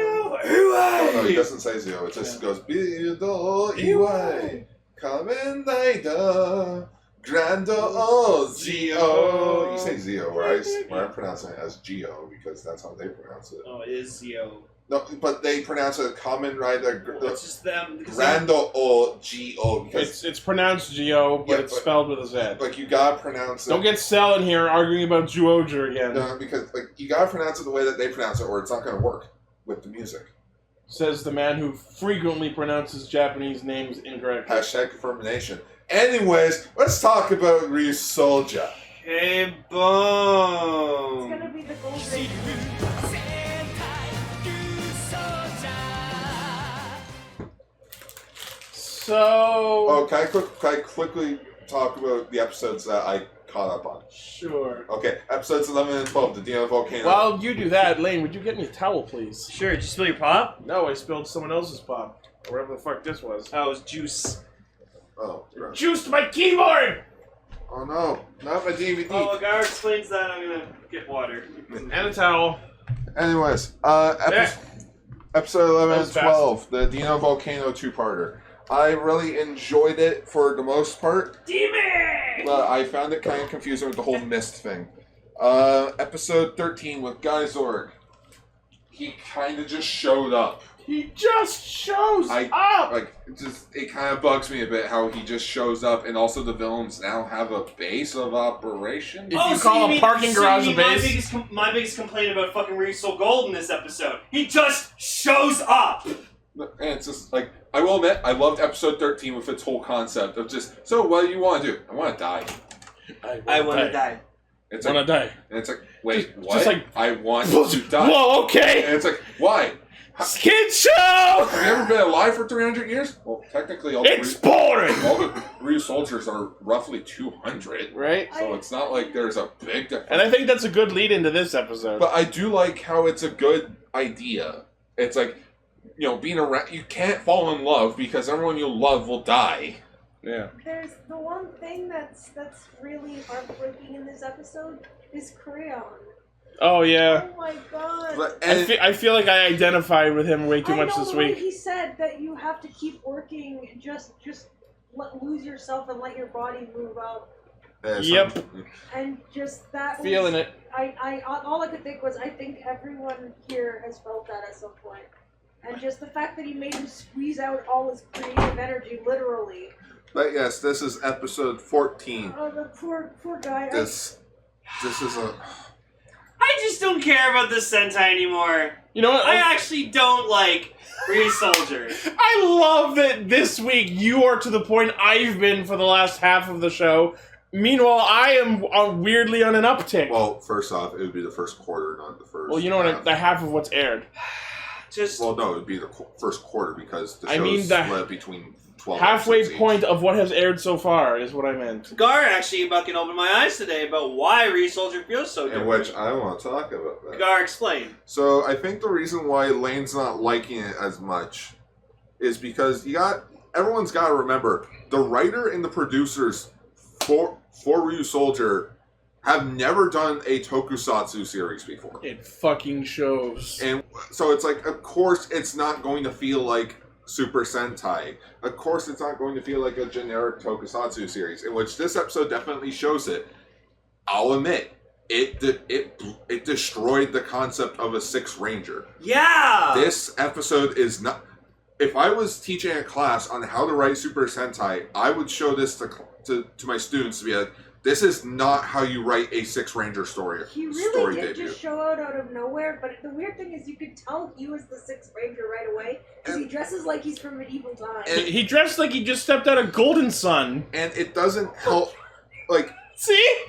Oh no, he doesn't say Zio, it just goes Bido Iwai Kamen Rider Grando Zio. You say Zio, right? I'm pronouncing it as Gio because that's how they pronounce it. Oh, it is Zio. No, but they pronounce it Kamen Rider It's just them. Grando O Gio because It's pronounced Geo, but Yeah, it's but- spelled with a Z. like you gotta pronounce it. Don't get Cell in here arguing about Juoger again. No, because like you gotta pronounce it the way that they pronounce it, or it's not gonna work with the music. Says the man who frequently pronounces Japanese names incorrectly. Hashtag confirmation. Anyways, let's talk about Ryusoulger. Hey, It's boom. gonna be the gold ring. So... Oh, can I quickly talk about the episodes that I caught up on? Sure. Okay, episodes 11 and 12, the Dino Volcano. While you do that, Lane, would you get me a towel, please? Sure, did you spill your pop? No, I spilled someone else's pop. Or whatever the fuck this was. Oh, it was juice. Oh, right. Juiced my keyboard! Oh no, not my DVD. Oh, well, Gar explains that. I'm gonna get water. And a towel. Anyways, episode 11 That and was fast. 12, the Dino Volcano two-parter. I really enjoyed it for the most part. Demon! But I found it kind of confusing with the whole mist thing. Episode 13 with Guy Zorg. He kind of just showed up. He just shows up! Like, it kind of bugs me a bit how he just shows up, and also the villains now have a base of operation. If you call a parking garage a base... My biggest complaint about fucking RyusoulGold in this episode. He just shows up! And it's just like, I will admit, I loved episode 13 with its whole concept of just, so what do you want to do? I want to die. I wanna die. It's Wanna like, die. and it's like, wait, Just what? like- I want to die. Whoa, okay! And it's like, why? Kid show! Have you ever been alive for 300 years? Well, technically, all It's boring! the Ryusoulgers are roughly 200. Right? So it's not like there's a big difference. And I think that's a good lead into this episode. But I do like how it's a good idea. It's like, you know, being around, you can't fall in love because everyone you love will die. Yeah. There's the one thing that's really heartbreaking in this episode is Creon. Oh, yeah. Oh my god. But, I feel like I identified with him way too much this the way week. he said that you have to keep working, just lose yourself and let your body move up, Yep. and just that. Feeling it. All I could think was I think everyone here has felt that at some point, and just the fact that he made him squeeze out all his creative energy, literally. But yes, this is episode 14. Oh, the poor guy. This is a... I I just don't care about this Sentai anymore. You know what? I actually don't like Ryusoulger. I love that this week you are to the point I've been for the last half of the show. Meanwhile, I am weirdly on an uptick. Well, first off, it would be the first quarter, not the first. Well, you know what? The half of what's aired. Well, no, it would be the first quarter because the show's I mean, the split between 12 halfway episodes point each. of what has aired so far is what I meant. Gar actually fucking opened my eyes today about why Ryusoulger feels so In different. which I want to talk about that. Gar, explain. So I think the reason why Lane's not liking it as much is because everyone's got to remember the writer and the producers for Ryusoulger have never done a tokusatsu series before. It fucking shows. And so it's like, of course it's not going to feel like Super Sentai. Of course it's not going to feel like a generic tokusatsu series, in which this episode definitely shows it. I'll admit, it destroyed the concept of a Six Ranger. Yeah! This episode is not... If I was teaching a class on how to write Super Sentai, I would show this to my students to be like, this is not how you write a Six Ranger story. He really did just show out of nowhere, but the weird thing is you could tell he was the Sixth Ranger right away, because he dresses like he's from medieval times. He dressed like he just stepped out of Golden Sun. And it doesn't help, like... See?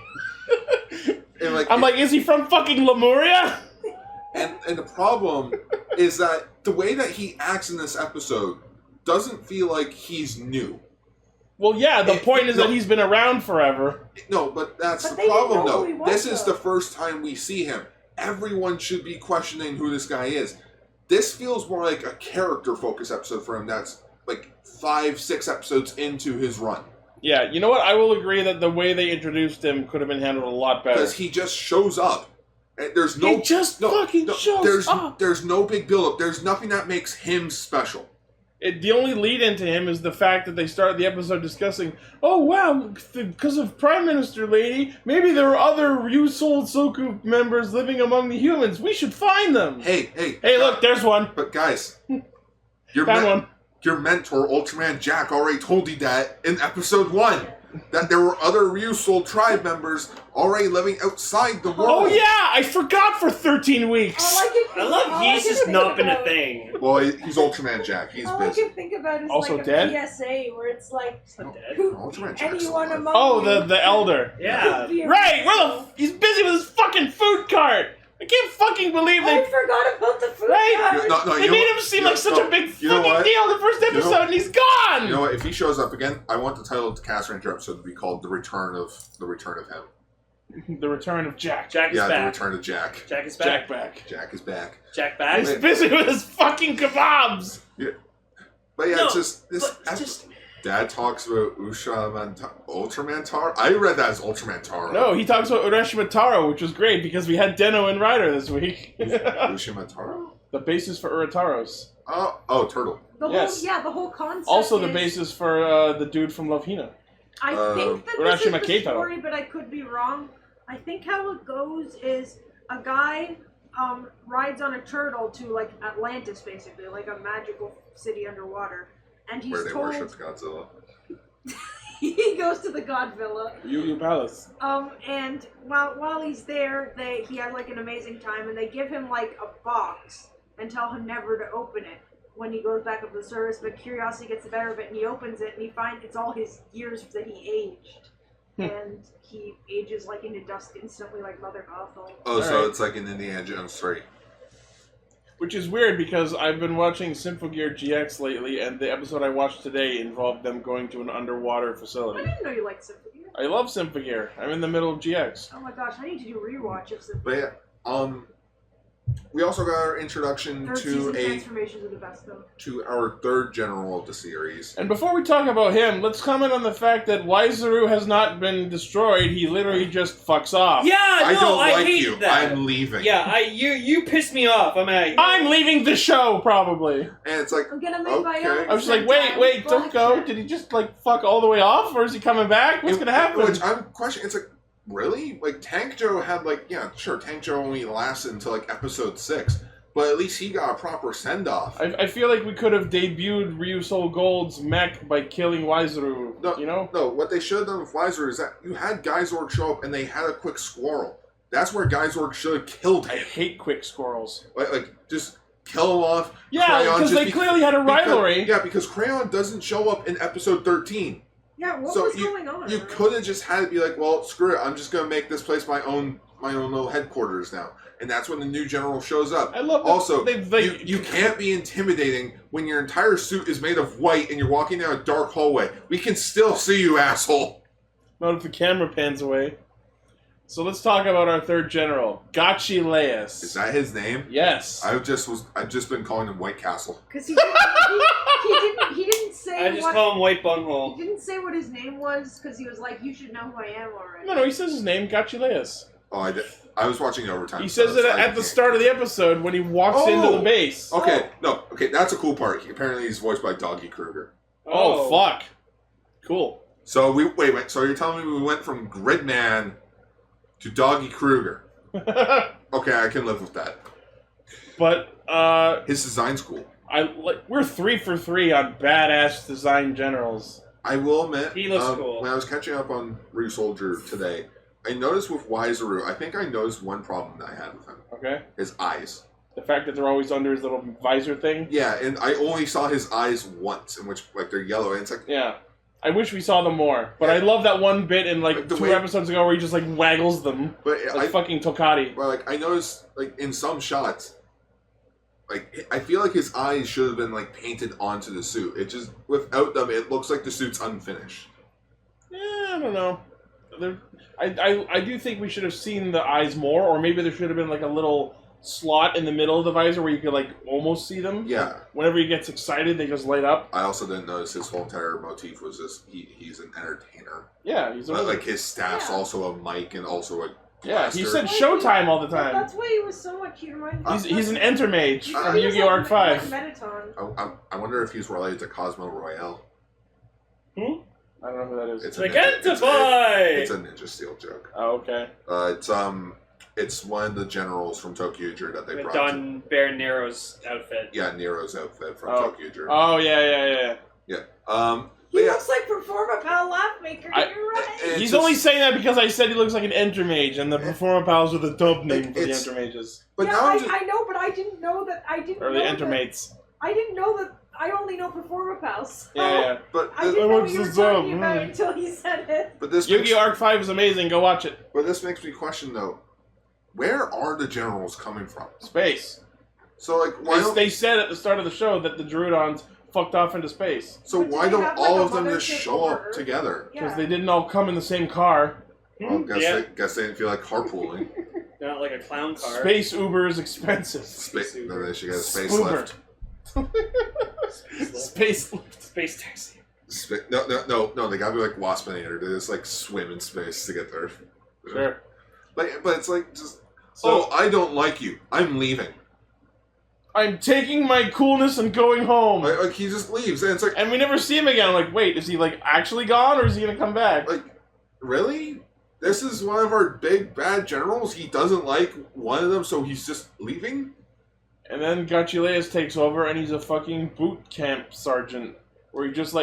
And like, I'm like, is he from fucking Lemuria? And the problem is that the way that he acts in this episode doesn't feel like he's new. Well, yeah, the point is that he's been around forever. No, but that's But the they didn't problem, know who he though. was, This is though. the first time we see him. Everyone should be questioning who this guy is. This feels more like a character-focused episode for him that's like 5-6 episodes into his run. Yeah, you know what? I will agree that the way they introduced him could have been handled a lot better. Because he just shows up. And there's no... He just fucking shows up. There's no big build-up. There's nothing that makes him special. The only lead into him is the fact that they started the episode discussing, oh wow, because of Prime Minister Lady, maybe there are other Ryusoul members living among the humans. We should find them. Hey, Look, there's one. But guys, your Found one. Your mentor, Ultraman Jack, already told you that in episode 1. That there were other Ryusoul tribe members already living outside the world. Oh yeah, I forgot for 13 weeks. I love he's just not been a thing. Well, he's Ultraman Jack. He's All I busy. can think about is Also like dead? a PSA where it's like, He's not dead. who, Ultraman Jack's anyone alive. among Oh, you the elder. Yeah. would be a Right, Ryusoul. he's busy with his fucking food cart. I can't fucking believe I they... forgot about the food Right? cart. No, They made him seem like such a big fucking deal the first episode, and he's gone! You know what? If he shows up again, I want the title of the Castranger episode to be called "The Return of Him." The return of Jack. Jack is Yeah, back. the return of Jack. Jack is back. Jack back. Jack is back. Jack back. He's busy with his fucking kebabs! But yeah, No, it's just this. but just- Dad talks about Ultraman Taro. I read that as Ultraman Taro. No, he talks about Urashima Taro, which was great because we had Denno and Ryder this week. Ushima Taro. The basis for Urataros. Oh, Turtle. Yes. The whole concept. Also the is- basis for the dude from Love Hina. I think that this is Urashima the Keito. story, but I could be wrong. I think how it goes is a guy rides on a turtle to like Atlantis, basically, like a magical city underwater, and he's Where they told worship Godzilla. he goes to the God Villa. Yu Palace. And while he's there, he has like an amazing time, and they give him like a box and tell him never to open it when he goes back up to the service. But curiosity gets the better of it, and he opens it, and he finds it's all his years that he aged, and he ages like into dust instantly, like Mother Gothel. Oh, so Alright. it's like in Indiana Jones 3. Which is weird because I've been watching Symphogear GX lately, and the episode I watched today involved them going to an underwater I facility. didn't know you liked Symphogear. I love Symphogear. I'm in the middle of GX. Oh my gosh, I need to do a rewatch of Symphogear. But yeah, we also got our introduction Third to season transformations are the best though. to our third general of the series. And before we talk about him, let's comment on the fact that Waizaru has not been destroyed. He literally just fucks off. Yeah, I no, don't I like hated you. that. I'm leaving. Yeah, you pissed me off. I'm out. I'm leaving the show, probably. And it's like, I'm gonna make my Okay. own. I was just like, wait, don't go. Did he just, like, fuck all the way off? Or is he coming back? What's gonna happen? Which I'm questioning. It's like, really? Like, Tank Joe had, like, yeah, sure, Tank Joe only lasted until, like, episode 6. But at least he got a proper send-off. I feel like we could have debuted RyusoulGold's mech by killing Waizaru, No, you know? No, what they should have done with Weiser is that you had Geizord show up and they had a quick squirrel. That's where Geizorg should have killed I him. hate quick squirrels. Like just kill him off. Yeah, Crayon because just they clearly had a rivalry. Because Crayon doesn't show up in episode 13. Yeah, what was going on? You could have just had it be like, well, screw it. I'm just going to make this place my own little headquarters now. And that's when the new general shows up. I love that Also, they you can't be intimidating when your entire suit is made of white and you're walking down a dark hallway. We can still see you, asshole. Not if the camera pans away. So let's talk about our third general, Gachileus. Is that his name? Yes. I've just been calling him White Castle. Because he didn't say I just what... call him White Bunghole. He didn't say what his name was, because he was like, you should know who I am already. No, he says his name, Gachileus. Oh, I did. I was watching overtime. He says it at the start of the episode when he walks into the base. Okay, that's a cool part. Apparently he's voiced by Doggy Kruger. Oh, fuck. Cool. So wait. So you're telling me we went from Gridman to Doggy Kruger? Okay, I can live with that. But his design's cool. We're 3 for 3 on badass design generals. I will admit, He looks cool. When I was catching up on Ryusoulger today, I noticed with Wiseru, I think I noticed one problem that I had with him. Okay. His eyes. The fact that they're always under his little visor thing. Yeah, and I only saw his eyes once, in which they're yellow, and it's like, Yeah. I wish we saw them more, but I love that one bit in Like the 2 way- episodes ago where he just waggles them but like fucking Tokati. Well, I noticed, in some shots, I feel like his eyes should have been, painted onto the suit. It just, without them, it looks like the suit's unfinished. Yeah, I don't know. I do think we should have seen the eyes more, or maybe there should have been, a little slot in the middle of the visor where you could, almost see them. Yeah. Whenever he gets excited, they just light up. I also didn't notice his whole entire motif was just, he's an entertainer. Yeah, he's a But, his staff's also a mic and also a Yeah, he blaster. said Showtime all the time. That's why he was so much. He reminded me. He's an Entermage from He was Yu-Gi-Oh! Arc 5. Mettaton. I wonder if he's related to Cosmo Royale. I don't know who that is. It's Identify! It's a Ninja Steel joke. Oh, okay. It's one of the generals from Tokyuger that they With brought. Don Baron Nero's outfit. Yeah, Nero's outfit from Oh. Tokyuger. Oh, yeah. He Yeah. looks like Performa Pal Laughmaker. You're right. It's He's just- only saying that because I said he looks like an Entermage, and the Performa Pals are the dub name for the It's- Entermages. But yeah, now I'm just, I know, but I didn't know that. I didn't Or know the that- Entermates. I didn't know that. I only know Performa Pals. Yeah. but I this, didn't know what what's you were this talking up? about until he said it. but this Yu-Gi-Oh! Arc 5 is amazing, go watch it. makes me question though, where are the generals coming from? Space. So why don't They said at the start of the show that the Druidons fucked off into space. so But do why they don't have, all a of them just mothership show up over Earth? together? Because Yeah. they didn't all come in the same car. Well, guess Yeah. they didn't feel like carpooling. They're not like a clown car. Space Uber is expensive. Then they should get a space Spoober. lift. Space lift. Space taxi. No, they gotta be like Waspinator. They just swim in space to get there. Sure. But it's just, So- I don't like you. I'm leaving. I'm taking my coolness and going home. He just leaves, and it's like, And we never see him again. I'm like, wait, is he actually gone, or is he gonna come back? really? This is one of our big bad generals. He doesn't like one of them, so he's just leaving. And then Gachileus takes over, and he's a fucking boot camp sergeant, where he just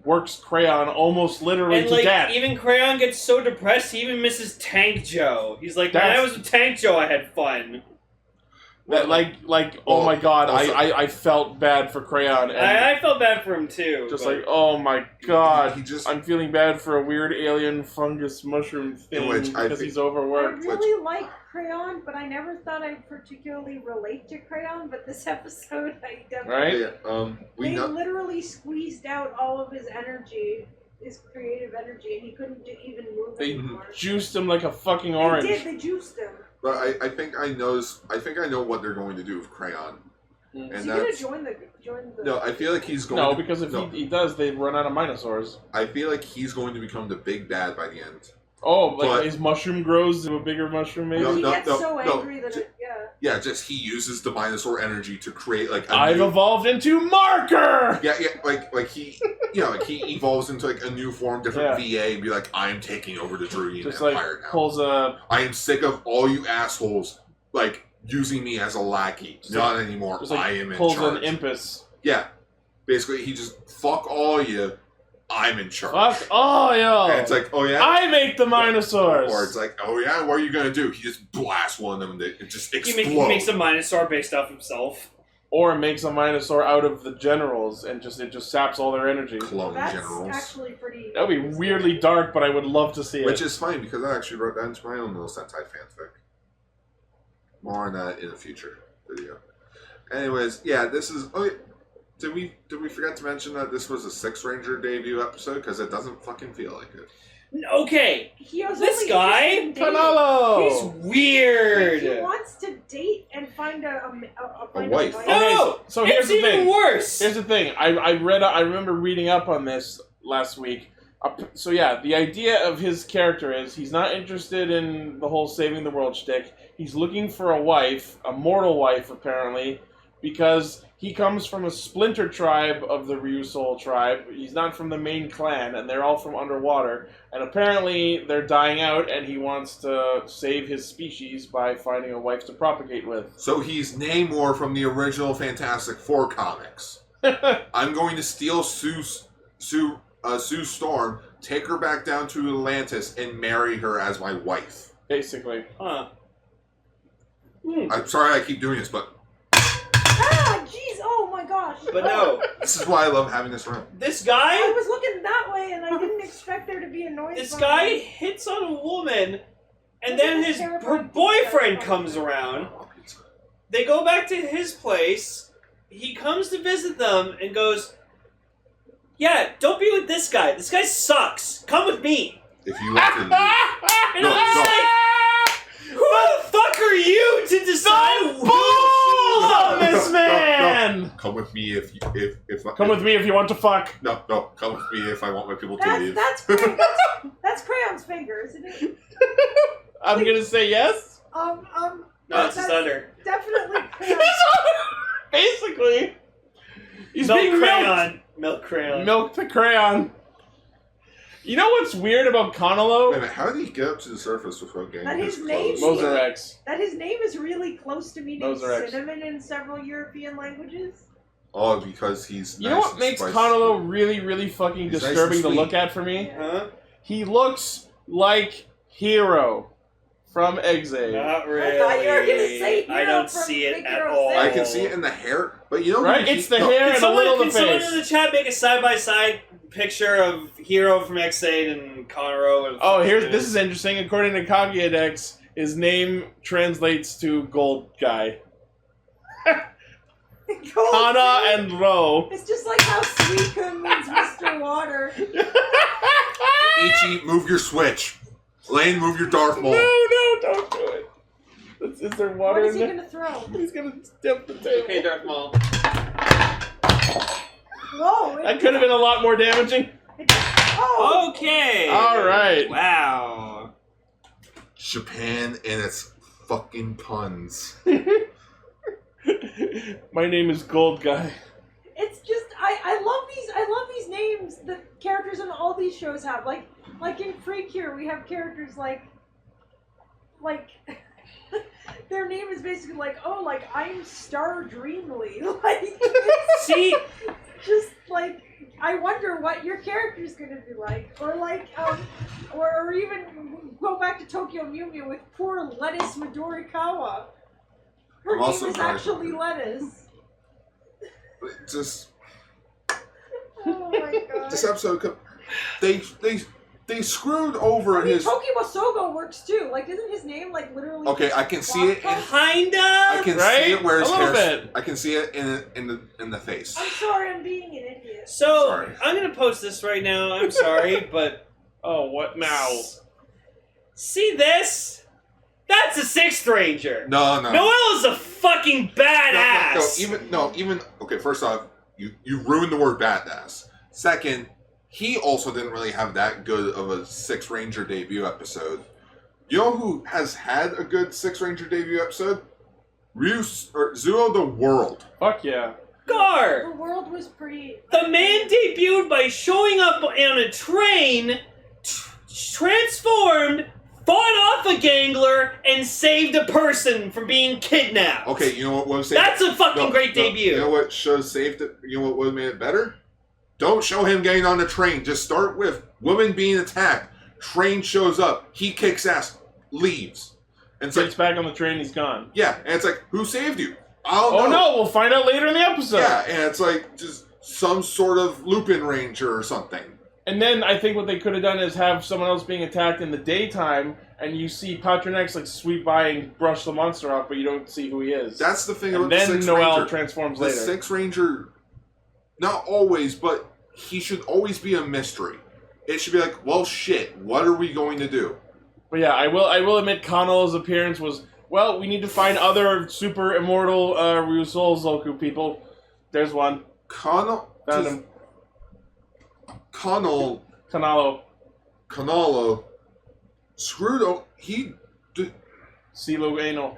works Crayon almost literally And to death. even Crayon gets so depressed, he even misses Tank Joe. He's like, when I That's- was with Tank Joe, I had fun. That oh my god, also- I felt bad for Crayon, and I felt bad for him too. just but- oh my god, He just- I'm feeling bad for a weird alien fungus mushroom thing which I because think- he's I overworked. really like Crayon, but I never thought I'd particularly relate to Crayon. But this episode, I definitely. Right? We They know. literally squeezed out all of his energy, his creative energy, and he couldn't even move They anymore. juiced him like a fucking orange. They did. They juiced him. But I think I know what they're going to do with Crayon. Mm. Is And he gonna that's join the? no. I feel like he's going. No, to, because if no, he does, they run out of Minosaurs. I feel like he's going to become the big bad by the end. Oh, But- his mushroom grows into a bigger mushroom, maybe? No, He no, gets no, so no. angry that Yeah, just he uses the Minosaur energy to create a I've new, evolved into Marker! yeah, he he evolves into a new form, different VA, and be like, I'm taking over the Druidian Just Empire now. pulls a... I am sick of all you assholes using me as a lackey. Not anymore. Just I am in pulls charge. an Impus. Yeah, basically he just fuck all you. I'm in charge. Fuck. Oh, yo. And it's like, oh yeah? I make the Minosaurs. Or it's like, oh yeah, what are you going to do? He just blasts one of them and it just explodes. He makes a Minosaur based off himself. Or makes a Minosaur out of the generals and it just saps all their energy. Clone That's generals. actually pretty... That would be weirdly dark, but I would love to see it. Which is funny because I actually wrote that into my own little Sentai fanfic. More on that in a future video. Anyways, yeah, this is... Oh, yeah. Did we forget to mention that this was a Six Ranger debut episode? Because it doesn't fucking feel like it. Okay, this guy, Canalo! he's weird. He wants to date and find a wife. No, so here's it's the thing. even worse. Here's the thing. I remember reading up on this last week. So yeah, the idea of his character is he's not interested in the whole saving the world shtick. He's looking for a wife, a mortal wife apparently, because he comes from a splinter tribe of the Ryusoul tribe. He's not from the main clan, and they're all from underwater. And apparently they're dying out, and he wants to save his species by finding a wife to propagate with. So he's Namor from the original Fantastic Four comics. I'm going to steal Sue Storm, take her back down to Atlantis, and marry her as my wife. Basically. Huh. I'm sorry I keep doing this, but... Ah, jeez, oh my gosh. But no, This is why I love having this room. this I guy, was looking that way and I didn't expect there to be a noise. this from guy it. hits on a woman, and then her boyfriend comes around. They go back to his place. He comes to visit them and goes, "Yeah, don't be with this guy. This guy sucks. Come with me." If you want to... And No, I'm just no. like, who the fuck are you to decide Balls on this No, man! come with me if Come with me if you want to fuck. No, come with me if I want my people to leave. That's Crayon's finger, isn't it? I'm gonna say yes. No, it's his that's under. Definitely Crayon. Basically. He's Milk being crayon. Milk crayon. Milk the crayon. You know what's weird about Wait a Kanalo? minute, how did he get up to the surface without getting That his his name- clothes? Moserex. That his name is really close to meaning Moserex. cinnamon in several European languages. Oh, because he's You know nice what and makes spicy. Kanalo really, really fucking He's nice disturbing and to sweet. look at for me? Huh? He looks like Hero from Exile. Not really. I thought you were gonna say I Hero don't from see it Figure at of all. Six. I can see it in the hair, but you know... Right? who It's the hair Can and a little someone, of the can someone in face. the chat make a side-by-side picture of Hero from X8 and Conoro? Oh, this is interesting. According to Kaguya-Dex, his name translates to Gold Guy. Kana and Ro. It's just like how Suicune means Mr. Water. Ichi, move your switch. Lane, move your Darth Maul. No, don't do it. Is there water What is in he there? gonna throw? He's gonna step the table. Okay, Darth Maul. Whoa! That could have been a lot more damaging. Oh! Okay. All right. Wow. Japan and its fucking puns. My name is Gold Guy. It's just I love these names that characters in all these shows have. Like in Freak here, we have characters like their name is basically like, oh, like I'm Star Dreamly. Like See, just like I wonder what your character's gonna be like, or like or even go back to Tokyo Mew Mew with poor Lettuce Midorikawa. Her I'm name also is very actually familiar. Lettuce. Just Oh my god. this episode, they screwed over I mean, his. Tokiwasogo works too. Like, isn't his name like literally? Okay, I can see it. Waka? kinda. I can Right? see it where his A little hair. bit. I can see it in the face. I'm sorry, I'm being an idiot. So Sorry. I'm gonna post this right now. I'm sorry, but Oh, what now? see this? That's a Sixth Ranger. No. Noelle is a fucking badass. No, even okay. First off, you ruined the word badass. Second, he also didn't really have that good of a Six Ranger debut episode. You know who has had a good Six Ranger debut episode? Zuo the World. Fuck yeah. Gar. The world was pretty. The man debuted by showing up on a train, transformed, fought off a gangler, and saved a person from being kidnapped. Okay, you know what was saved? That's a fucking great debut. You know what show saved it? You know what would have made it better? Don't show him getting on a train. Just start with woman being attacked. Train shows up. He kicks ass. Leaves. And it's Gets back on the train, he's gone. Yeah, and it's like, who saved you? I don't know. Oh no, we'll find out later in the episode. Yeah, and it's like just some sort of Lupin Ranger or something. And then I think what they could have done is have someone else being attacked in the daytime, and you see Patronex like sweep by and brush the monster off, but you don't see who he is. That's the thing and about then the Six Noel Ranger. transforms the later. Six Ranger, not always, but he should always be a mystery. It should be like, well, shit, what are we going to do? But yeah, I will admit Connell's appearance was, well, we need to find other super immortal Ryusoulger people. There's one. Found him. Connell. Canalo. Screwed up. Silo Anal.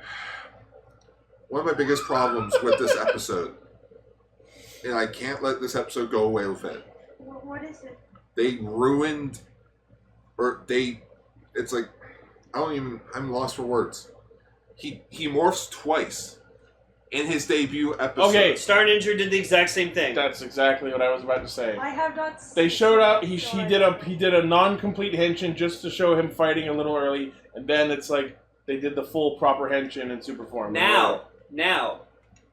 One of my biggest problems with this episode, and I can't let this episode go away with it. What is it? They ruined, it's like, I'm lost for words. He morphs twice in his debut episode. Okay. Star Ninja did the exact same thing. That's exactly what I was about to say. I have not. They showed up. He did a non-complete henshin just to show him fighting a little early, and then it's like they did the full proper henshin in super form. Now,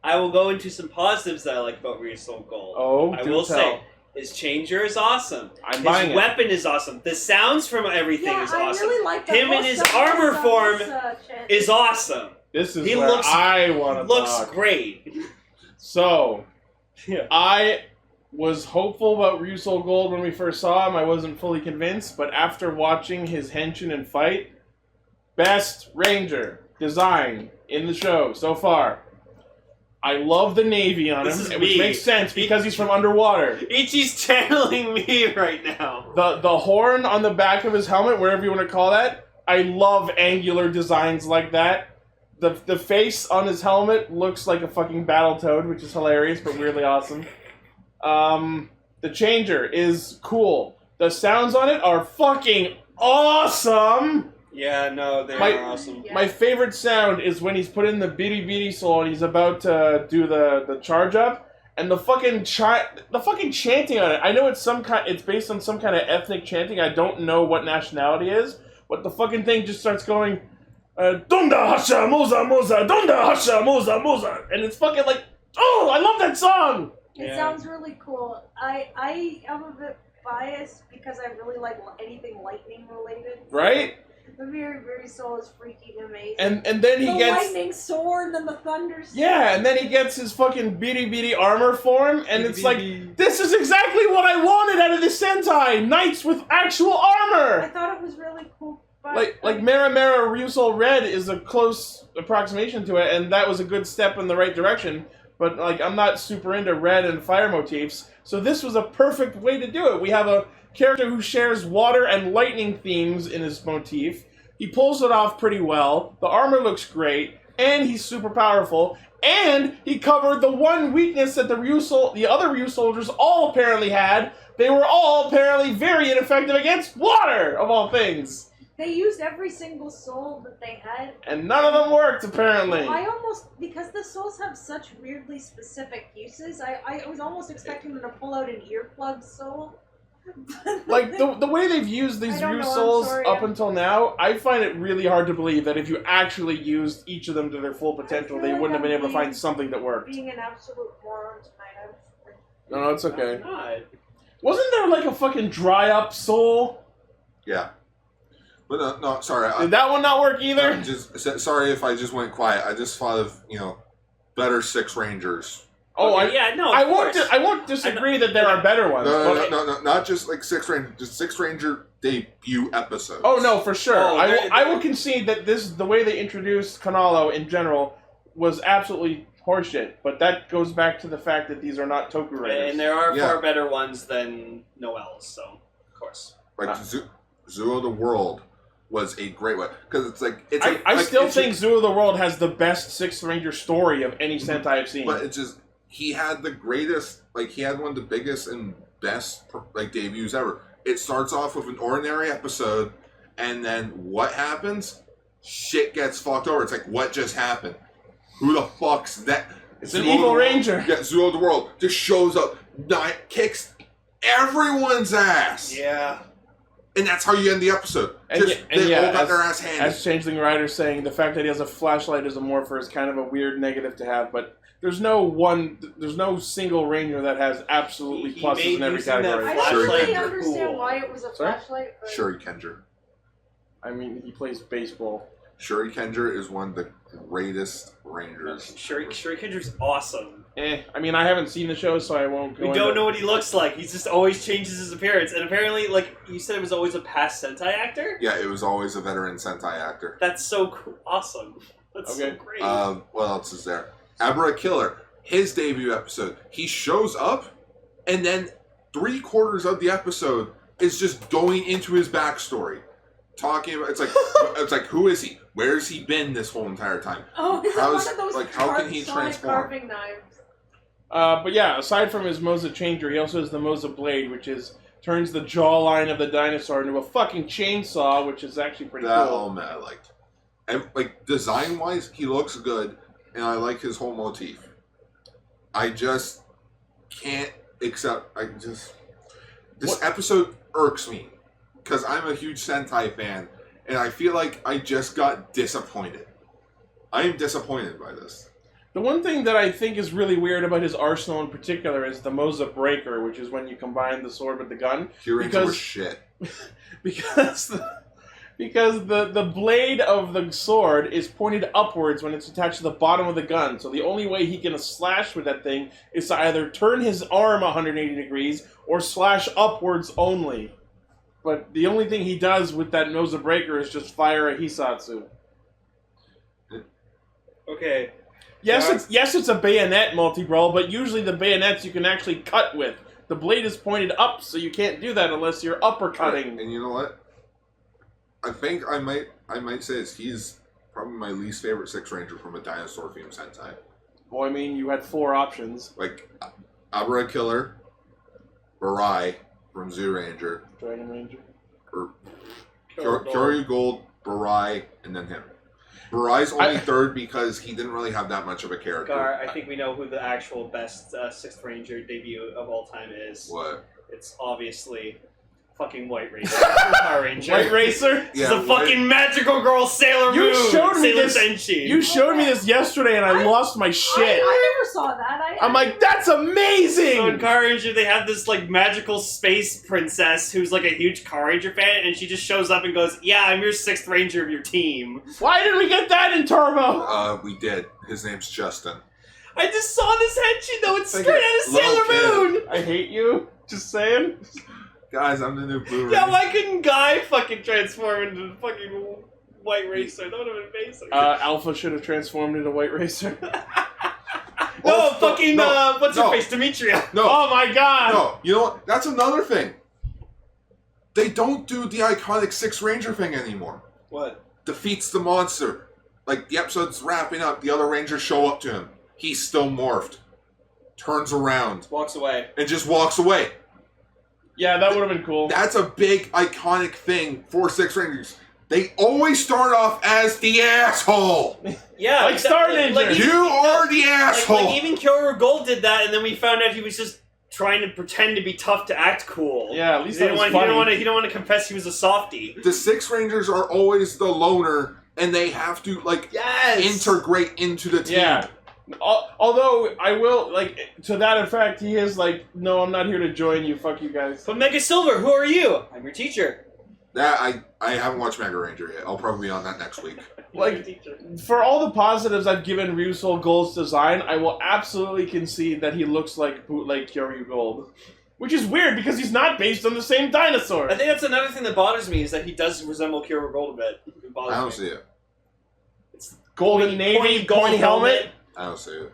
I will go into some positives that I like about RyusoulGold. Oh, I do will tell. say his changer is awesome. I'm buying His it. weapon is awesome. The sounds from everything Yeah, is I awesome. really like that. Him in his armor form is awesome. This is He where looks- I want to Looks talk. great. So, Yeah. I was hopeful about RyusoulGold when we first saw him. I wasn't fully convinced, but after watching his henshin and fight, best ranger design in the show so far. I love the navy on This him, is which me. makes sense because he's from underwater. Ichi's channeling me right now. The horn on the back of his helmet, wherever you want to call that, I love angular designs like that. The face on his helmet looks like a fucking Battletoad, which is hilarious but weirdly awesome. The changer is cool. The sounds on it are fucking awesome! Yeah, no, they My- are awesome. Yeah. My favorite sound is when he's put in the bitty bitty soul and he's about to do the charge up, and the fucking chanting on it. I know it's based on some kind of ethnic chanting. I don't know what nationality it is, but the fucking thing just starts going, Donda Hasha Moza Moza Donda Hasha Moza Moza, and it's fucking like, oh, I love that song. It Yeah. sounds really cool. I am a bit biased because I really like anything lightning related. Right? The very soul is freaking amazing. And then he the gets lightning sword and the thunder sword. yeah, and then he gets his fucking bitty bitty armor form, and it's like, this is exactly what I wanted out of this Sentai! Knights with actual I armor! thought it was really cool. But Like Mera Mera Ryusoul Red is a close approximation to it, and that was a good step in the right direction, but like, I'm not super into red and fire motifs, so this was a perfect way to do it. We have a character who shares water and lightning themes in his motif. He pulls it off pretty well, the armor looks great, and he's super powerful, and he covered the one weakness that the other Ryusoulgers all apparently had. They were all apparently very ineffective against water, of all things. they used every single soul that they had. And none of them worked, apparently. I almost, because the souls have such weirdly specific uses, I was almost expecting them to pull out an earplug soul. Like, the way they've used these I don't know, I'm Ryusouls sorry, up I'm- until now, I find it really hard to believe that if you actually used each of them to their full potential, feel they like wouldn't have been I'm able to find being- something that worked. Being an absolute moron tonight. No, it's okay. God. Wasn't there like a fucking dry up soul? Yeah. But no, sorry. Did that one not work either? I'm sorry if I just went quiet. I just thought of, better Six Rangers. Oh, Okay, yeah, no, I of won't. course. I won't disagree that there are better ones. No, but- not just like Six Ranger, just Six Ranger debut episodes. Oh no, for sure. Oh, I will concede that the way they introduced Kanalo in general was absolutely horseshit. But that goes back to the fact that these are not Toku Raiders. And there are Yeah. far better ones than Noel's, so of course. Like Zuo the World was a great one because it's like I still think Zoo of the World has the best Sixth Ranger story of any Sentai I've seen. But it's just he had the greatest, he had one of the biggest and best debuts ever. It starts off with an ordinary episode, and then what happens? Shit gets fucked over. It's like, what just happened? Who the fuck's that? It's an Zuo evil the World. ranger. Yeah, Zuo of the World just shows up, kicks everyone's ass. Yeah. And that's how you end the episode. And They all got their ass handed. As Changeling Rider saying, the fact that he has a flashlight as a morpher is kind of a weird negative to have, but there's no single Ranger that has absolutely He pluses made in every using that category. I don't Sure, really Kendra. understand Cool. why it was a Sorry? flashlight. But... Shurikenja. I mean, he plays baseball. Shurikenja is one of the greatest Rangers. Shurikenja's awesome. I mean, I haven't seen the show, so I won't go We into don't know what he looks like. He just always changes his appearance. And apparently, like, you said it was always a past Sentai actor? Yeah, it was always a veteran Sentai actor. That's so awesome. That's so Okay. great. What else is there? Abra Killer. His debut episode. He shows up, and then 3/4 of the episode is just going into his backstory. Talking about, it's like, who is he? Where's he been this whole entire time? Oh, is How's- that one of those how can he sonic transform? carving knives? But yeah, aside from his Moza Changer, he also has the Moza Blade, which turns the jawline of the dinosaur into a fucking chainsaw, which is actually pretty That cool. element I liked. And, like, design-wise, he looks good, and I like his whole motif. I just can't accept... This episode irks me, because I'm a huge Sentai fan, and I feel like I just got disappointed. I am disappointed by this. The one thing that I think is really weird about his arsenal in particular is the Moza Breaker, which is when you combine the sword with the gun. Kyuranger was shit. Because the blade of the sword is pointed upwards when it's attached to the bottom of the gun. So the only way he can slash with that thing is to either turn his arm 180 degrees or slash upwards only. But the only thing he does with that Moza Breaker is just fire a Hisatsu. Okay. Yes, it's a bayonet multi-brawl, but usually the bayonets you can actually cut with. The blade is pointed up, so you can't do that unless you're uppercutting. And you know what? I think I might say this. He's probably my least favorite Six Ranger from a dinosaur-themed Sentai. Well, I mean, you had 4 options. Like, Abra Killer, Barai from Zoo Ranger, Dragon Ranger. or RyusoulGold, Barai, and then him. Barai's only third because he didn't really have that much of a character. Gar, I think we know who the actual best 6th Ranger debut of all time is. What? It's obviously fucking White Ranger. Power Ranger. White Racer? This is a fucking magical girl Sailor You Moon. showed me Sailor this. Senshi. You showed me this yesterday, and I lost my shit. I never saw that. I'm like, that's So in amazing! Car Ranger, they have this like magical space princess who's like a huge Car Ranger fan, and she just shows up and goes, "Yeah, I'm your 6th Ranger of your team." Why didn't we get that in Turbo? We did. His name's Justin. I just saw this henching though. It's Like straight a out of little Sailor kid. Moon. I hate you. Just saying. Guys, I'm the new Blue Ranger. Yeah, why couldn't Guy fucking transform into fucking White Racer? That would have been amazing. Alpha should have transformed into White Racer. no, fucking what's her no. face, Demetria. No. Oh my god! No, you know what? That's another thing. They don't do the iconic Six Ranger thing anymore. What? Defeats the monster. Like, the episode's wrapping up, the other Rangers show up to him. He's still morphed. Turns around. Walks away. And just walks away. Yeah, that would have been cool. That's a big, iconic thing for Six Rangers. They always start off as the asshole. Yeah, Like Star Ninja. You are the asshole. Like even RyusoulGold did that, and then we found out he was just trying to pretend to be tough to act cool. Yeah, at least he that didn't was want. funny. He didn't want to confess he was a softie. The Six Rangers are always the loner, and they have to, like, Yes. integrate into the team. Yeah. Although, I will, like, to that effect, he is like, no, I'm not here to join you, fuck you guys. But Mega Silver, who are you? I'm your teacher. That, I haven't watched Mega Ranger yet. I'll probably be on that next week. Like, for all the positives I've given RyusoulGold's design, I will absolutely concede that he looks like bootleg RyusoulGold. Which is weird, because he's not based on the same dinosaur. I think that's another thing that bothers me, is that he does resemble RyusoulGold a bit. It bothers I don't me. see it. Golden Navy, pointy helmet. I don't see it.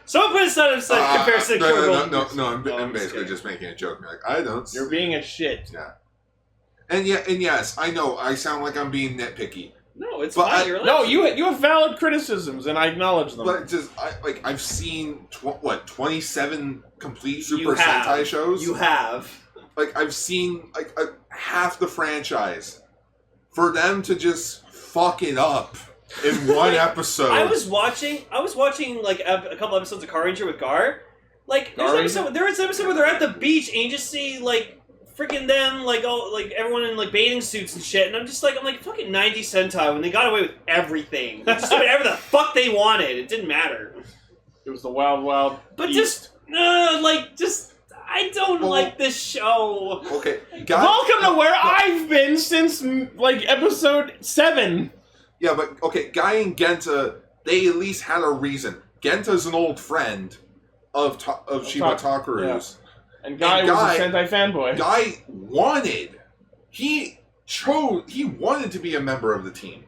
Someone put us on a comparison to RyusoulGold. No, I'm just basically kidding. just making a joke. Like, I don't see You're being a shit. Yeah. And yes, I know, I sound like I'm being nitpicky. No, it's But fine. You're No, allowed to. you have valid criticisms, and I acknowledge them. But just, I've seen, 27 complete You Super have. Sentai shows? You have. Like, I've seen, like, half the franchise. For them to just fuck it up in one episode. I was watching like a couple episodes of Car Ranger with Gar, Like, there was an episode where they're at the beach and you just see, like, freaking them, like, all, like, everyone in, like, bathing suits and shit, and I'm like, fucking 90 Sentai when they got away with everything. They just did whatever the fuck they wanted. It didn't matter. It was the wild, wild But East. I don't like this show. Okay, Welcome to where I've been since, like, episode 7. Yeah, but, okay, Guy and Genta, they at least had a reason. Genta's an old friend of Shiba Takuru's. Yeah. And Guy was a Sentai fanboy. Guy he wanted to be a member of the team.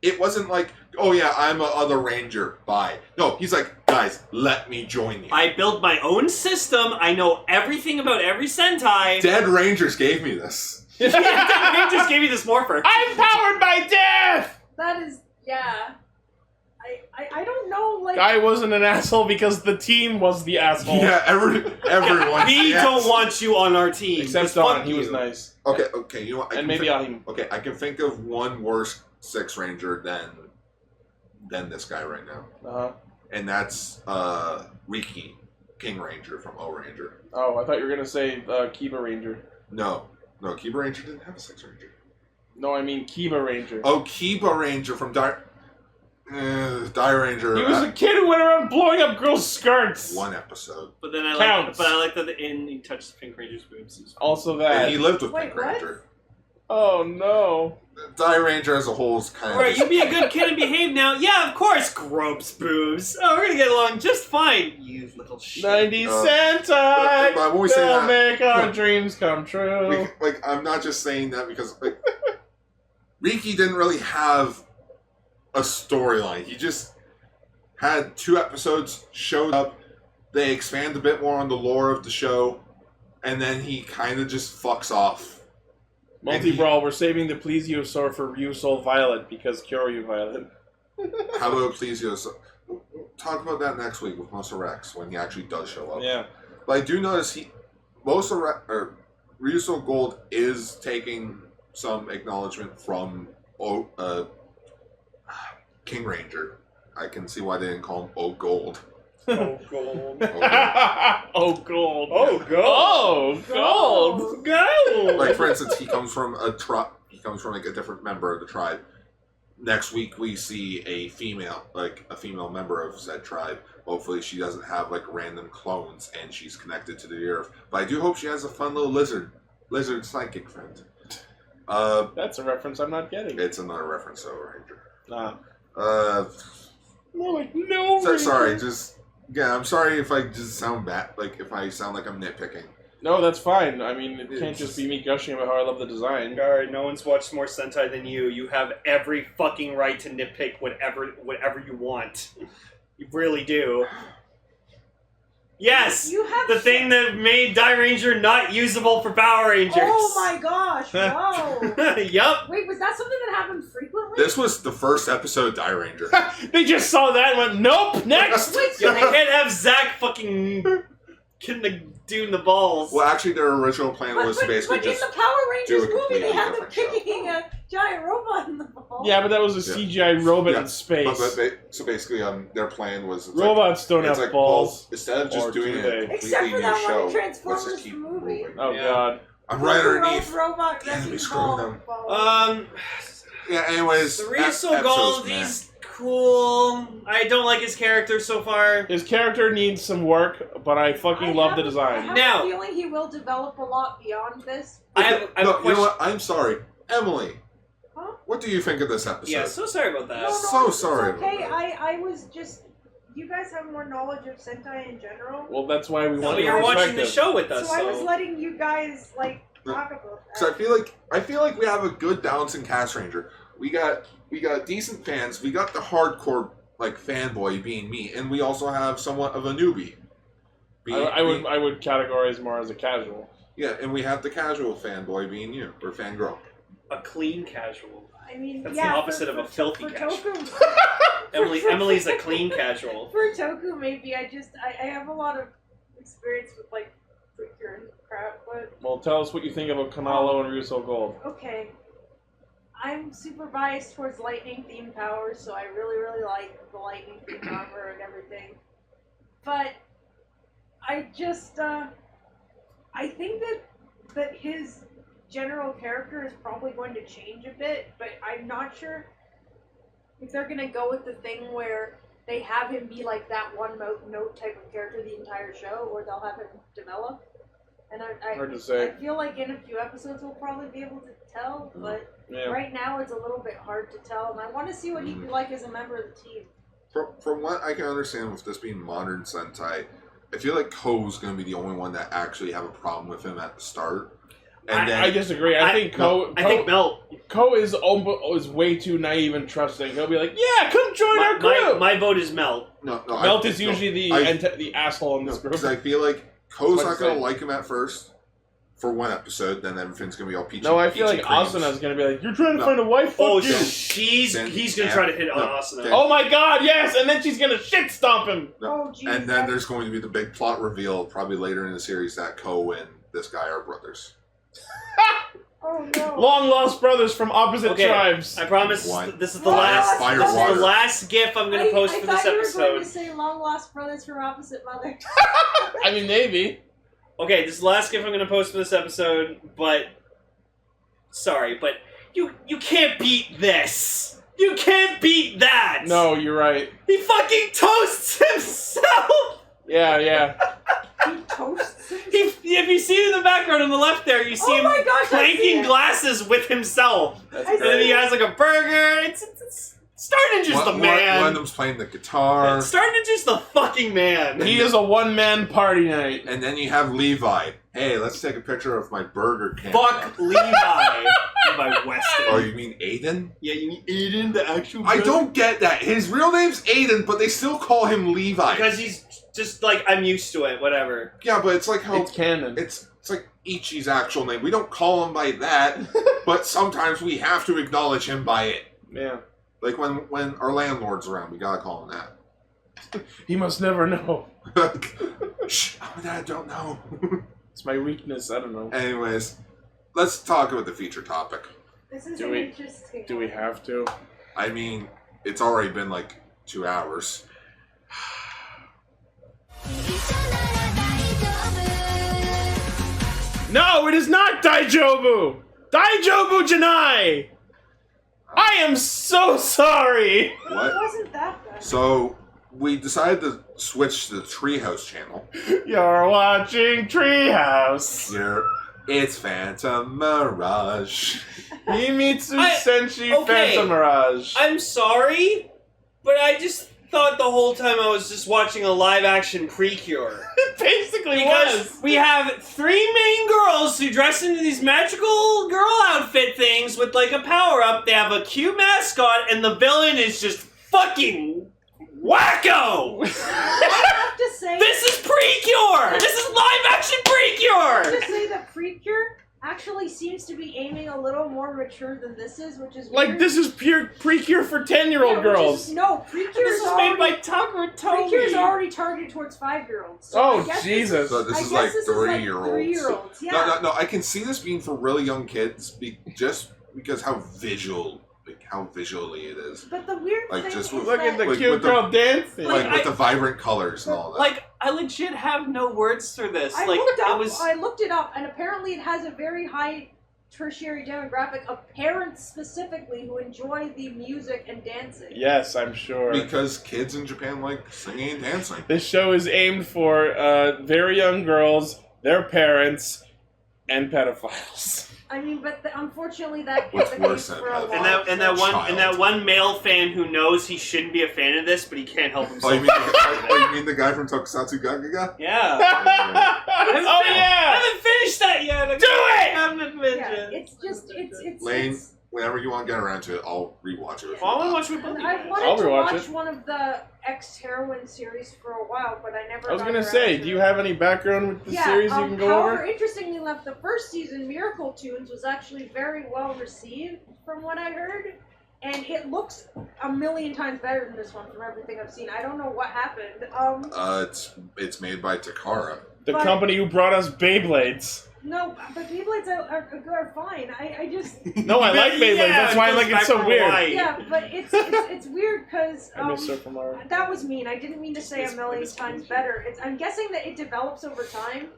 It wasn't like, oh yeah, I'm a other ranger, bye. No, he's like, guys, let me join you. I built my own system, I know everything about every Sentai. Dead Rangers gave me this. Yeah, Dead Rangers gave you this morpher. I'm powered by death! That is, yeah. I don't know, like... Guy wasn't an asshole because the team was the asshole. Yeah, everyone. We don't want you on our team. Except Don, he was nice. Okay, you know what? And maybe Ahim. Okay, I can think of one worse Six Ranger than this guy right now. Uh-huh. And that's Riki, King Ranger from O Ranger. Oh, I thought you were going to say Kiba Ranger. No, Kiba Ranger didn't have a Six Ranger. No, I mean Kiba Ranger. Oh, Kiba Ranger from Die Ranger. He was a kid who went around blowing up girls' skirts. One episode. But then I like that he touched Pink Ranger's boobs. Also that. And he lived with Pink Ranger. Oh no. Die Ranger as a whole is kind of... Alright, you be a good kid and behave now. Yeah, of course, Grope's boobs. Oh, we're gonna get along just fine. You little shit. 90 Sentai! But when we say They'll that, make our dreams come true. I'm not just saying that because, Riki didn't really have a storyline. He just had 2 episodes, showed up, they expand a bit more on the lore of the show, and then he kind of just fucks off. Multi-Brawl, we're saving the Plesiosaur for Ryusoul Violet because Kyoryu Violet. How about Plesiosaur? We'll talk about that next week with Mosa Rex when he actually does show up. Yeah. But I do notice RyusoulGold is taking some acknowledgement from King Ranger. I can see why they didn't call him Gold. Oh, gold. Oh, gold. Oh, gold. Oh, gold. Like, for instance, he comes from a tribe. He comes from, like, a different member of the tribe. Next week, we see a female member of said tribe. Hopefully, she doesn't have, like, random clones, and she's connected to the earth. But I do hope she has a fun little lizard psychic friend. That's a reference I'm not getting. It's another reference to Ranger. More like no. Sorry, I'm sorry if I just sound bad. Like if I sound like I'm nitpicking. No, that's fine. I mean, it can't just be me gushing about how I love the design. Alright, no one's watched more Sentai than you. You have every fucking right to nitpick whatever you want. You really do. Yes! You have the thing that made Die Ranger not usable for Power Rangers. Oh my gosh, wow. Yup. Wait, was that something that happened frequently? This was the first episode of Die Ranger. They just saw that and went, nope, next! Wait, You can't have Zack fucking getting the dude in the balls. Well, actually, their original plan was to basically but just in the Power do Rangers a movie, they completely had them different show. kicking a giant robot in the balls. Yeah, but that was a CGI robot in space. So basically, their plan was robots don't have balls. Well, instead of just doing a Except completely for new that show, one in let's Transformers just keep movie. moving. Oh god. I'm right underneath. Robot Damn, we wrecking screwed ball. them. Yeah. Anyways, The RyusoulGold, he's cool. I don't like his character so far. His character needs some work, but I fucking love the I design. have Now- a feeling he will develop a lot beyond this. I have a You know question. what? I'm sorry, Emily. Huh? What do you think of this episode? Yeah, so sorry about that. No, So it's sorry okay. about that. I was just... You guys have more knowledge of Sentai in general. Well, that's why we No, want but your you're watching the perspective. show with us, So I was letting you guys, like, talk about that. So I feel like we have a good balance in Castranger. We got decent fans. We got the hardcore like fanboy being me, and we also have somewhat of a newbie. I would categorize more as a casual. Yeah, and we have the casual fanboy being you or fangirl. A clean casual. I mean, That's yeah, the opposite of a filthy for casual. Toku, Emily's a clean casual. For Toku, maybe I have a lot of experience with like freaker and crap, but Well, tell us what you think about Kanalo and RyusoulGold. okay. I'm super biased towards lightning themed powers, so I really like the lightning themed armor and everything. But I just, I think that his general character is probably going to change a bit, but I'm not sure if they're going to go with the thing where they have him be like that one note type of character the entire show, or they'll have him develop. And Hard to say. I feel like in a few episodes we'll probably be able to tell, but right now it's a little bit hard to tell, and I want to see what he'd be like as a member of the team. From what I can understand with this being modern Sentai, I feel like Ko's going to be the only one that actually have a problem with him at the start. And I disagree. I think Melt. Ko is way too naive and trusting. He'll be like, "Yeah, come join our crew." My vote is Melt. Melt is usually the asshole in this group. Because I feel like Ko's not going to like him at first for one episode, then everything's going to be all peachy. No, I feel like Asuna's going to be like, "You're trying to find a wife? Fuck you." He's going to try to hit on Asuna. Oh my god, yes! And then she's going to shit stomp him. Oh, geez, and then there's going to be the big plot reveal, probably later in the series, that Ko and this guy are brothers. Oh no! Long lost brothers from opposite tribes. I promise this is the last GIF I'm going to post for this episode. I thought you were going to say long lost brothers from opposite mothers. I mean, maybe. Okay, this is the last GIF I'm going to post for this episode, but sorry, but you can't beat this. You can't beat that. No, you're right. He fucking toasts himself. Yeah. He toasts himself? If you see in the background on the left there, you see him clanking glasses with himself. And then he has like a burger. It's starting to just the man. One of them's playing the guitar. It's starting to just the fucking man. He is a one-man party night. And then you have Levi. Hey, let's take a picture of my burger can. Fuck Levi. Levi Weston. Oh, you mean Aiden? Yeah, you mean Aiden, the actual I don't get that. His real name's Aiden, but they still call him Levi. Because he's just like, I'm used to it, whatever. Yeah, but it's like how... It's canon. It's like Ichi's actual name. We don't call him by that, but sometimes we have to acknowledge him by it. Yeah. Like when our landlord's around, we gotta call him that. He must never know. Shh, I don't know. It's my weakness, I don't know. Anyways, let's talk about the feature topic. This is interesting. Do we have to? I mean, it's already been like 2 hours. No, it is not Daijobu! Daijobu Janai! I am so sorry! What? It wasn't that bad. So, we decided to switch to the Treehouse channel. You're watching Treehouse! It's Phantomirage. Himitsu Senshi Phantomirage. I'm sorry, but I just thought the whole time I was just watching a live-action Precure. It basically because we have 3 main girls who dress into these magical girl outfit things with like a power-up. They have a cute mascot, and the villain is just fucking wacko! I have to say... This is Precure! This is live-action Precure! I have to say that Precure actually seems to be aiming a little more mature than this is, which is like weird. this is pure Precure for 10-year-old girls. Precure is made by Tucker Toby. Precure is already targeted towards 5-year-olds. So oh Jesus! So this is like 3-year-olds. 3-year-olds, yeah. No. I can see this being for really young kids, just because how visually it is. But the weird thing just is look at the like, cute girl dancing. With the vibrant colors and all that. Like, I legit have no words for this. I looked it up, and apparently it has a very high tertiary demographic of parents specifically who enjoy the music and dancing. Yes, I'm sure. Because kids in Japan like singing and dancing. This show is aimed for very young girls, their parents, and pedophiles. I mean, but unfortunately, that What's the worse case than for a pedophiles? lot. And that one male fan who knows he shouldn't be a fan of this, but he can't help himself. You mean the guy from Tokusatsu Gagaga? Yeah. I haven't finished that yet. Do it! I haven't finished it. It's just it's Lane, whenever you want to get around to it, I'll rewatch it. I want to watch it with I've wanted to watch one of the Heroine series for a while, but I never. I was gonna say, do you have any background with the series you can go however, over? interestingly enough, the first season, Miracle Tunes, was actually very well received, from what I heard, and it looks a million times better than this one from everything I've seen. I don't know what happened. It's made by Takara. The company who brought us Beyblades. No, but Beyblades are fine. I just No, I like Beyblades. That's why I like it so weird. yeah, but it's weird because I miss Surfer Mario. that was mean. I didn't mean to say a million times better. I'm guessing that it develops over time.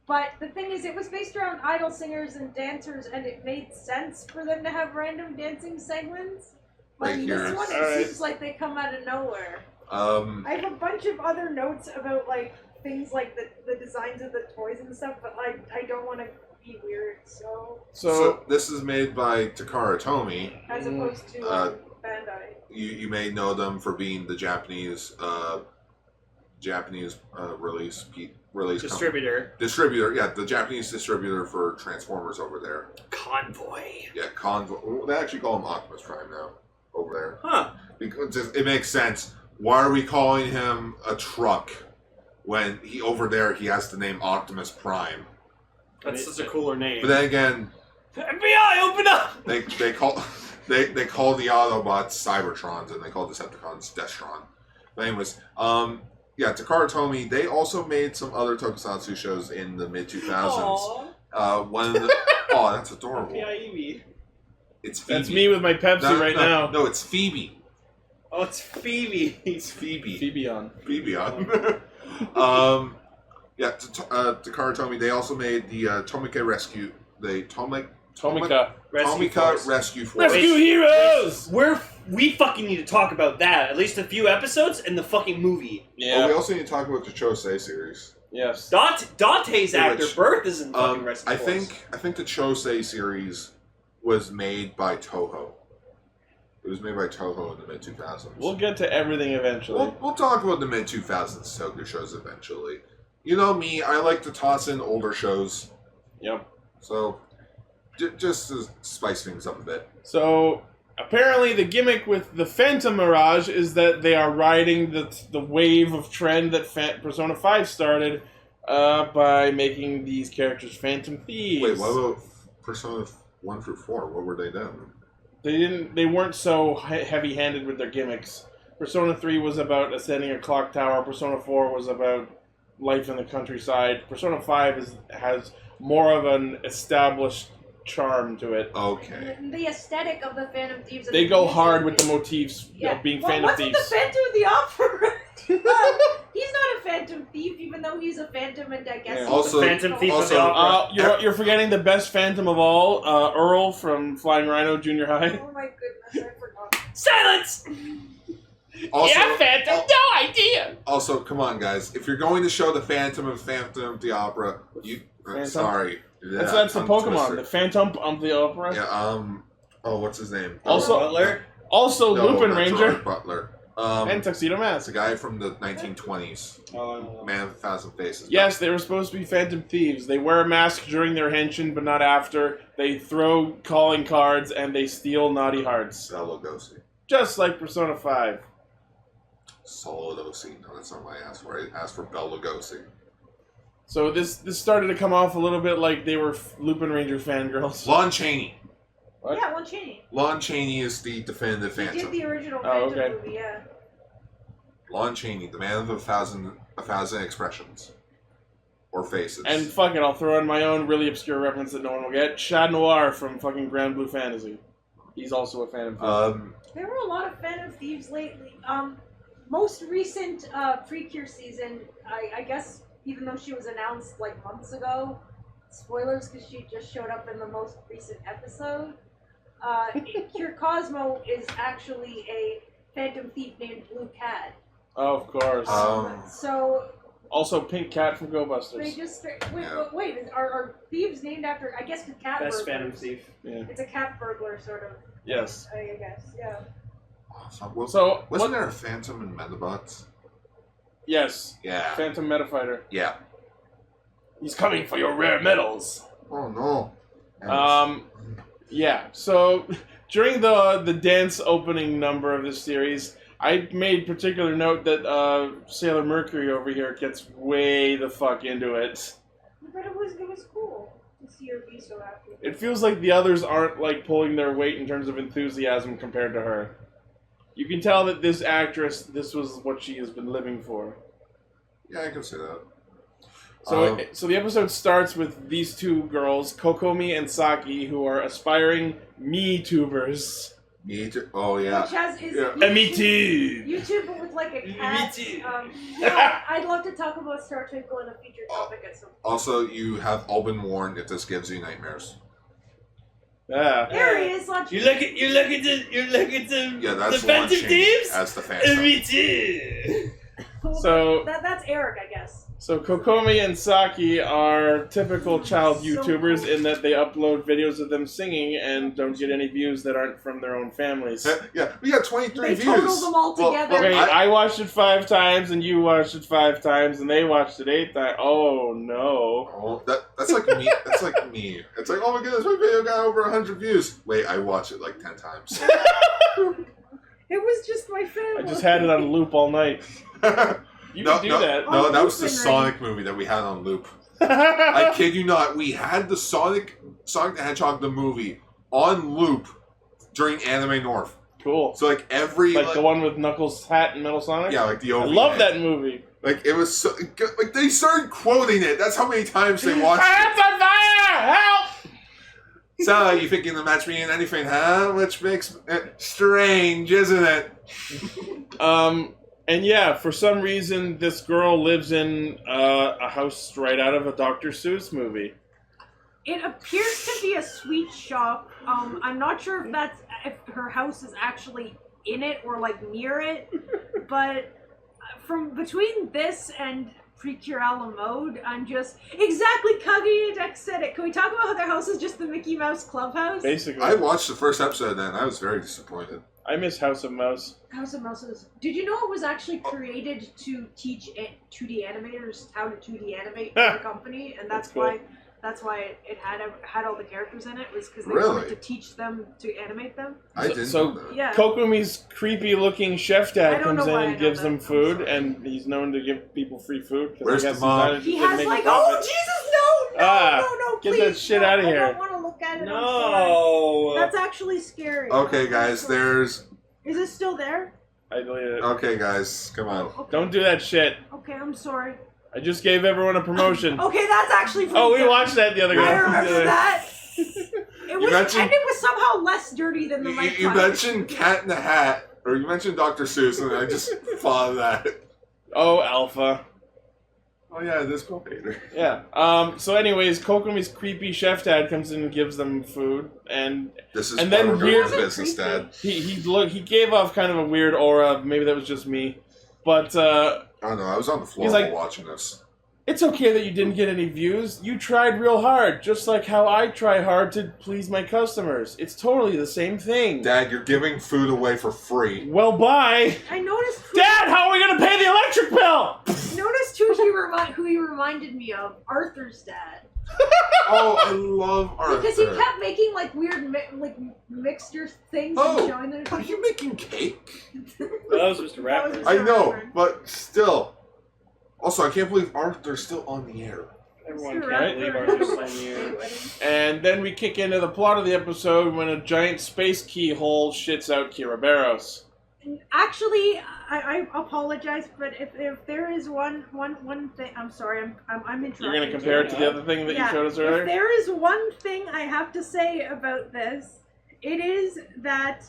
But the thing is, it was based around idol singers and dancers, and it made sense for them to have random dancing segments. But Right here. this one, it seems like they come out of nowhere. I have a bunch of other notes about like things like the designs of the toys and stuff, but like I don't want to be weird, So this is made by Takara Tomy. as opposed to Bandai. You may know them for being the Japanese release distributor. Yeah, the Japanese distributor for Transformers over there. Convoy. Yeah, Convoy. Well, they actually call him Optimus Prime now over there. Huh. Because it makes sense. Why are we calling him a truck when over there he has the name Optimus Prime? That's such a cooler name. But then again, FBI, open up! they call the Autobots Cybertrons and they call Decepticons Destron. But anyways, yeah, Takara Tomy, they also made some other tokusatsu shows in the mid 2000s. One of the that's adorable. FBI. It's Phoebe. That's me with my Pepsi now. No, it's Phoebe. Oh, it's Phoebe. It's Phoebe. Phoebeon. Yeah, Takara Tomy, they also made the Tomika Rescue. Tomika Rescue Force. Rescue Heroes! We fucking need to talk about that. At least a few episodes and the fucking movie. Yeah. Oh, we also need to talk about the Chosei series. Yes. Dante's actor birth is in fucking Rescue Force. I think the Chosei series was made by Toho. It was made by Toho in the mid 2000s. We'll get to everything eventually. We'll talk about the mid 2000s Toku shows eventually. You know me, I like to toss in older shows. Yep. So, just to spice things up a bit. So, apparently the gimmick with the Phantomirage is that they are riding the wave of trend that Persona 5 started by making these characters Phantom Thieves. Wait, what about Persona 1 through 4? What were they doing? They weren't so heavy-handed with their gimmicks. Persona 3 was about ascending a clock tower. Persona 4 was about life in the countryside. Persona 5 has more of an established charm to it. Okay. The aesthetic of the Phantom Thieves. They go hard with the motifs of being Phantom Thieves. What's with the Phantom of the Opera? He's not a Phantom Thief, even though he's a Phantom, and I guess Yeah. he's Also, a Phantom Thief of the Opera. You're forgetting the best Phantom of all, Earl from Flying Rhino Junior High. Oh my goodness, I forgot. Silence! Also, Phantom, no idea! Also, come on, guys. If you're going to show the Phantom of the Opera, sorry. Yeah, That's the Pokemon, twister. the Phantom of the Opera. Yeah, what's his name? Also, Butler? Also, No, Lupin not Ranger Gerard Butler. and Tuxedo It's Mask. a guy from the 1920s. Man with a Thousand Faces. Yes, they were supposed to be Phantom Thieves. They wear a mask during their henshin, but not after. They throw calling cards and they steal naughty hearts. Bela Lugosi. Just like Persona 5. Solo Lugosi. No, that's not what I asked for. I asked for Bela Lugosi. So this started to come off a little bit like they were Lupin Ranger fangirls. Lon Chaney. What? Yeah, Lon Chaney. Lon Chaney is the definitive He did Phantom. the original Oh, Phantom okay. movie, yeah. Lon Chaney, the man of a thousand expressions. Or faces. And fuck it, I'll throw in my own really obscure reference that no one will get. Shad Noir from fucking Grand Blue Fantasy. He's also a Phantom Thief. There were a lot of Phantom Thieves lately. Most recent Precure season, I guess, even though she was announced like months ago, spoilers because she just showed up in the most recent episode. Cure Cosmo is actually a Phantom Thief named Blue Cat. Oh, of course. So Also Pink Cat from Go they Busters. just wait. Are thieves named after? I guess the cat. Best burglars. Phantom Thief. Yeah. It's a cat burglar, sort of. Yes. I guess. Yeah. Wasn't there a Phantom in Metabots? Yes. Yeah. Phantom Metafighter. Yeah. He's coming for your rare metals. Oh no. Yeah. So during the dance opening number of this series, I made particular note that Sailor Mercury over here gets way the fuck into it. But it was cool to see her be so happy. It feels like the others aren't like pulling their weight in terms of enthusiasm compared to her. You can tell that this actress, this was what she has been living for. Yeah, I can see that. So the episode starts with these two girls, Kokomi and Saki, who are aspiring Me-tubers. Me too. Oh yeah. Which has is Me too. YouTube, but with like a cat. Me too. Yeah, I'd love to talk about Star Twinkle in a feature topic at some point. Also, you have all been warned if this gives you nightmares. Yeah. There he is. You look at the Yeah, that's the Phantom launching Thieves. as the Phantom. Me too. So that's Eric, I guess. So Kokomi and Saki are typical child So YouTubers cool. in that they upload videos of them singing and don't get any views that aren't from their own families. Yeah, we got 23 They views. total them all together. Okay, I watched it 5 times and you watched it 5 times and they watched it 8 times. Oh no. Oh, that's like me. That's like me. It's like, oh my goodness, my video got over 100 views. Wait, I watched it like 10 times. It was just my family. I just had it on loop all night. You can do that. No, that was Oh, the Henry. Sonic movie that we had on loop. I kid you not. We had the Sonic the Hedgehog the movie on loop during Anime North. Cool. So like every Like the one with Knuckles' hat and Metal Sonic? yeah, like the I OVA. love that movie. Like it was so like they started quoting it. That's how many times they watched Hands it. on fire! Help! So you thinking the match being anything, huh? Which makes it strange, isn't it? And yeah, for some reason, this girl lives in a house right out of a Dr. Seuss movie. It appears to be a sweet shop. I'm not sure if her house is actually in it or like near it, but from between this and Precure a la Mode, I'm just exactly Kaguya Deck said it. Can we talk about how their house is just the Mickey Mouse clubhouse? Basically. I watched the first episode and I was very disappointed. I miss House of Mouse. House of Mouses. Did you know it was actually created to teach 2D animators how to 2D animate for the company, and that's cool. why it had all the characters in it, was because they Really? wanted to teach them to animate them. I didn't So- know that. Yeah. Kokomi's creepy-looking chef dad I don't comes know in why I and know gives that. them I'm food, sorry. and he's known to give people free food. 'cause Where's I guess the mom? he's He not has making like, profit. oh Jesus, no, Ah, please, get that shit no, outta here. I don't want to look at it. I'm sorry. No. That's actually scary. Okay, guys, there's. Is it still there? I deleted it. Okay, guys, come on. Okay. Don't do that shit. Okay, I'm sorry. I just gave everyone a promotion. Okay, that's actually. Oh, we pretty watched that the other good. day. I remember that. It was, mentioned- and it was somehow less dirty than the You Minecraft. mentioned Cat in the Hat, or you mentioned Dr. Seuss, and I just thought of that. Oh, Alpha. Oh yeah, this cool Peter. Yeah. So anyways, Kokomi's creepy chef dad comes in and gives them food, and This is And then part of weird- the business, Dad. he gave off kind of a weird aura. Maybe that was just me, but Oh no, I was on the floor He's while like- watching this. it's okay that you didn't get any views. You tried real hard, just like how I try hard to please my customers. It's totally the same thing. Dad, you're giving food away for free. Well, bye. I noticed. Dad, how are we gonna pay the electric bill? Noticed who he reminded me of. Arthur's dad. Oh, I love Arthur. Because he kept making like weird mixture things Oh, and showing them. are you making cake? That was Mr. That was Rapper. Mr. I know, Rapper. but still. Also, I can't believe Arthur's still on the air. Everyone Mr. can't believe Rapper. Arthur's on you. And then we kick into the plot of the episode when a giant space keyhole shits out Kiraberos. Actually, I apologize, but if there is one thing, I'm sorry, I'm interrupting. You're gonna compare it to the other thing that you showed us If earlier? there is one thing I have to say about this, it is that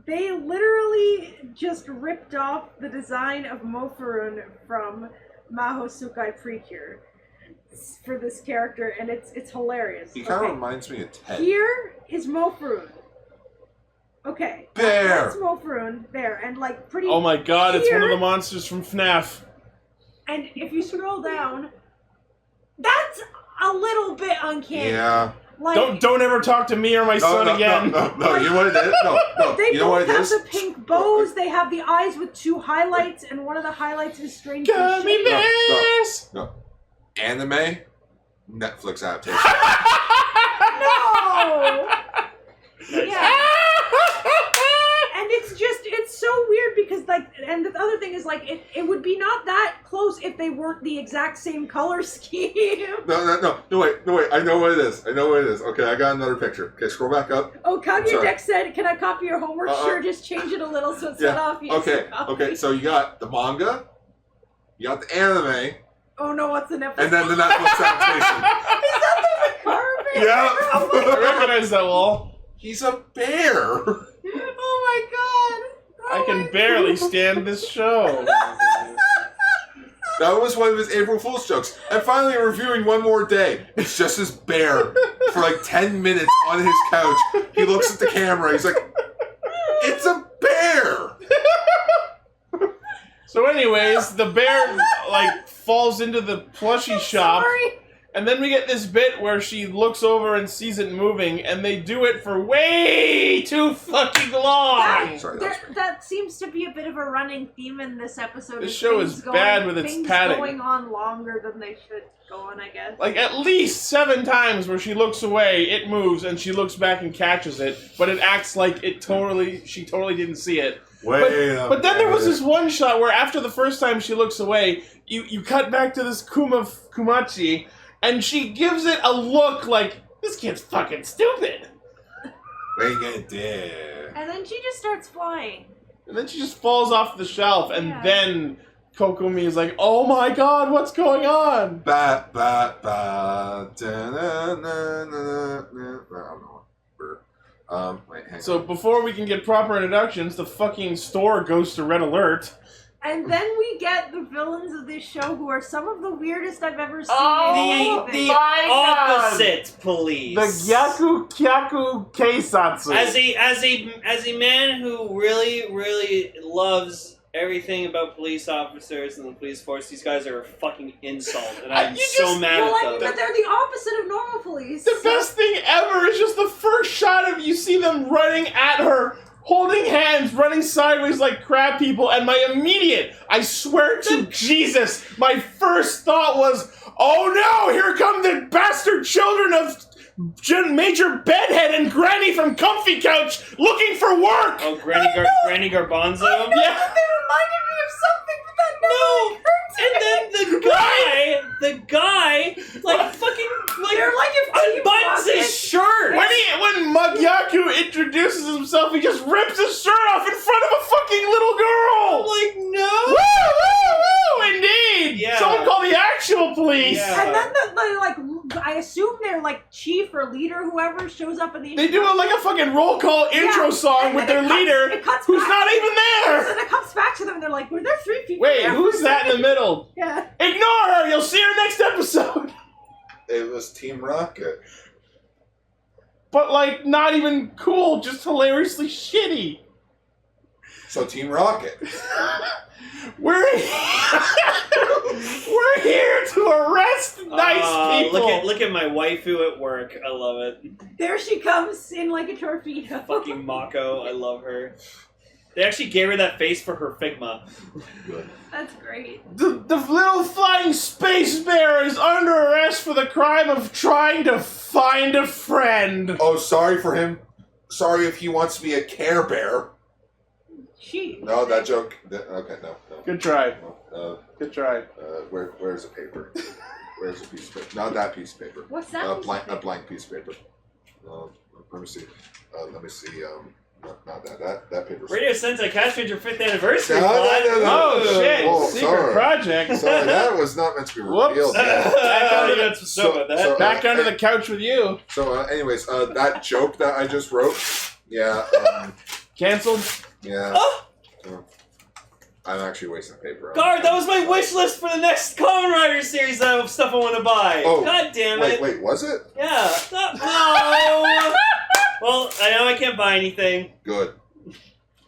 they literally just ripped off the design of Mofurun from Mahosukai Precure for this character, and it's hilarious. He kind of Okay. reminds me of Ted. Here is Mofurun. Okay. There. That's Mofurun there, and like pretty. Oh my god, it's one of Here- the monsters from FNAF. And if you scroll down, that's a little bit uncanny. Yeah. Like, Don't ever talk to me or my son again. No, you know what it is? No, They you know what both it have is? the pink bows. They have the eyes with 2 highlights, and one of the highlights is strangely Gummy shaped. bears! No. Anime, Netflix adaptation. No. Yeah. And it's so weird because and the other thing is it would be not that close if they weren't the exact same color scheme. No, wait. I know what it is. Okay, I got another picture. Okay, scroll back up. Oh, Kaguya Sorry. Deck said, "Can I copy your homework?" Sure, just change it a little so it's not obvious. Okay, so you got the manga, you got the anime, Oh no, what's the Netflix? And then the Netflix adaptation. Is that the car bear? Yeah. I recognize that wall. He's a bear. Oh my god. I can barely stand this show. That was one of his April Fool's jokes. And finally, reviewing One More Day. It's just this bear for like 10 minutes on his couch. He looks at the camera. He's like, it's a bear. So anyways, the bear, like, falls into the plushie shop. Sorry. And then we get this bit where she looks over and sees it moving, and they do it for way too fucking long. Sorry, That seems to be a bit of a running theme in this episode. This show is bad with its things padding. going on longer than they should go on, I guess. Like, at least 7 times where she looks away, it moves, and she looks back and catches it, but it acts like she totally didn't see it. But then there was this one shot where after the first time she looks away, you cut back to this Kumachi, and she gives it a look like, this kid's fucking stupid. What you gonna do? And then she just starts flying. And then she just falls off the shelf, and Yeah. then Kokumi is like, oh my god, what's going on? Ba ba ba. Da, na, na, na, na. I don't know. Wait, hang So on. before we can get proper introductions, the fucking store goes to red alert. And then we get the villains of this show who are some of the weirdest I've ever seen. Oh, in The anything. my God. opposite police. The Gyaku Kyaku Keisatsu. As a man who really loves everything about police officers and the police force, these guys are a fucking insult, and I'm You so just- mad Well, I at mean, them. but they're the opposite of normal police. The best thing ever is just the first shot of you see them running at her, holding hands, running sideways like crab people, and I swear to Jesus, my first thought was, oh no, here come the bastard children of Major Bedhead and Granny from Comfy Couch looking for work! Oh, Granny Garbanzo? Yeah. They reminded me of something, but that never occurred to And me. then the guy, like, fucking, like, They're like if Team unbuttons Rocket- his shirt! When Magyarku introduces himself, he just rips his shirt off in front of a fucking little girl! I'm like, no! Woo, woo, woo! Indeed! Yeah. Someone call the actual police! Yeah. And then I assume their like chief or leader, whoever shows up in the. They do like a fucking roll call intro Yeah, song and with then their leader, it cuts who's back. not even So there! then it comes back to them, and they're like, "Were there 3 people?" Wait, there?" who's that in the middle? Yeah. Ignore her! You'll see her next episode! It was Team Rocket. But, like, not even cool, just hilariously shitty. So Team Rocket. We're we're here to arrest nice people. Look at my waifu at work. I love it. There she comes in like a torpedo. Fucking Mako. I love her. They actually gave her that face for her Figma. That's great. The little flying space bear is under arrest for the crime of trying to find a friend. Oh, sorry for him. Sorry if he wants to be a Care Bear. She. No, that joke. Okay, no. Good try. No, Good try. where's the paper? Where's the piece of paper? Not that piece of paper. What's that? A blank piece of paper. Let me see. Not that paper's. Radio Sentai Castranger 5th anniversary. No. Oh shit! Oh, Secret sorry. project. Sorry, that was not meant to be Whoops. revealed. yet. That's so about that. so- Back under the couch with you. So, anyways, that joke that I just wrote, yeah, Cancelled. yeah. Oh! I'm actually wasting paper. Guard, that was my wish list for the next Kamen Rider series of stuff I want to buy. Oh, God damn it. Wait, was it? Yeah. No. Well, I know I can't buy anything. Good.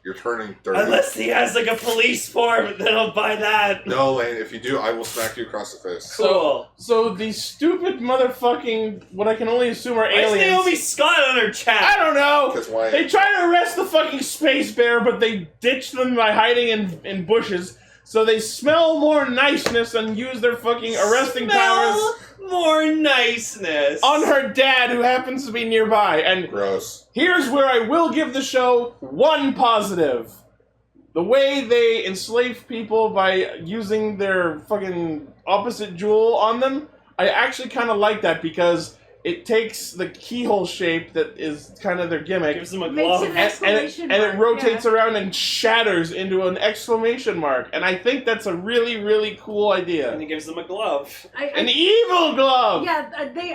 You're turning 30. Unless he has like a police form, then I'll buy that. No, Lane, if you do, I will smack you across the face. Cool. So these stupid motherfucking, what I can only assume are Why is aliens. Naomi Scott on her I chat? don't know. Because why? They try to arrest the fucking space bear, but they ditch them by hiding in bushes. So they smell more niceness and use their fucking arresting powers Smell more niceness. on her dad, who happens to be nearby. And Gross. here's where I will give the show one positive. The way they enslave people by using their fucking opposite jewel on them, I actually kind of like that, because it takes the keyhole shape that is kind of their gimmick, Gives them a Makes glove. an exclamation and it mark, rotates yeah. around and shatters into an exclamation mark. And I think that's a really, really cool idea. And it gives them a glove. An evil glove! Yeah,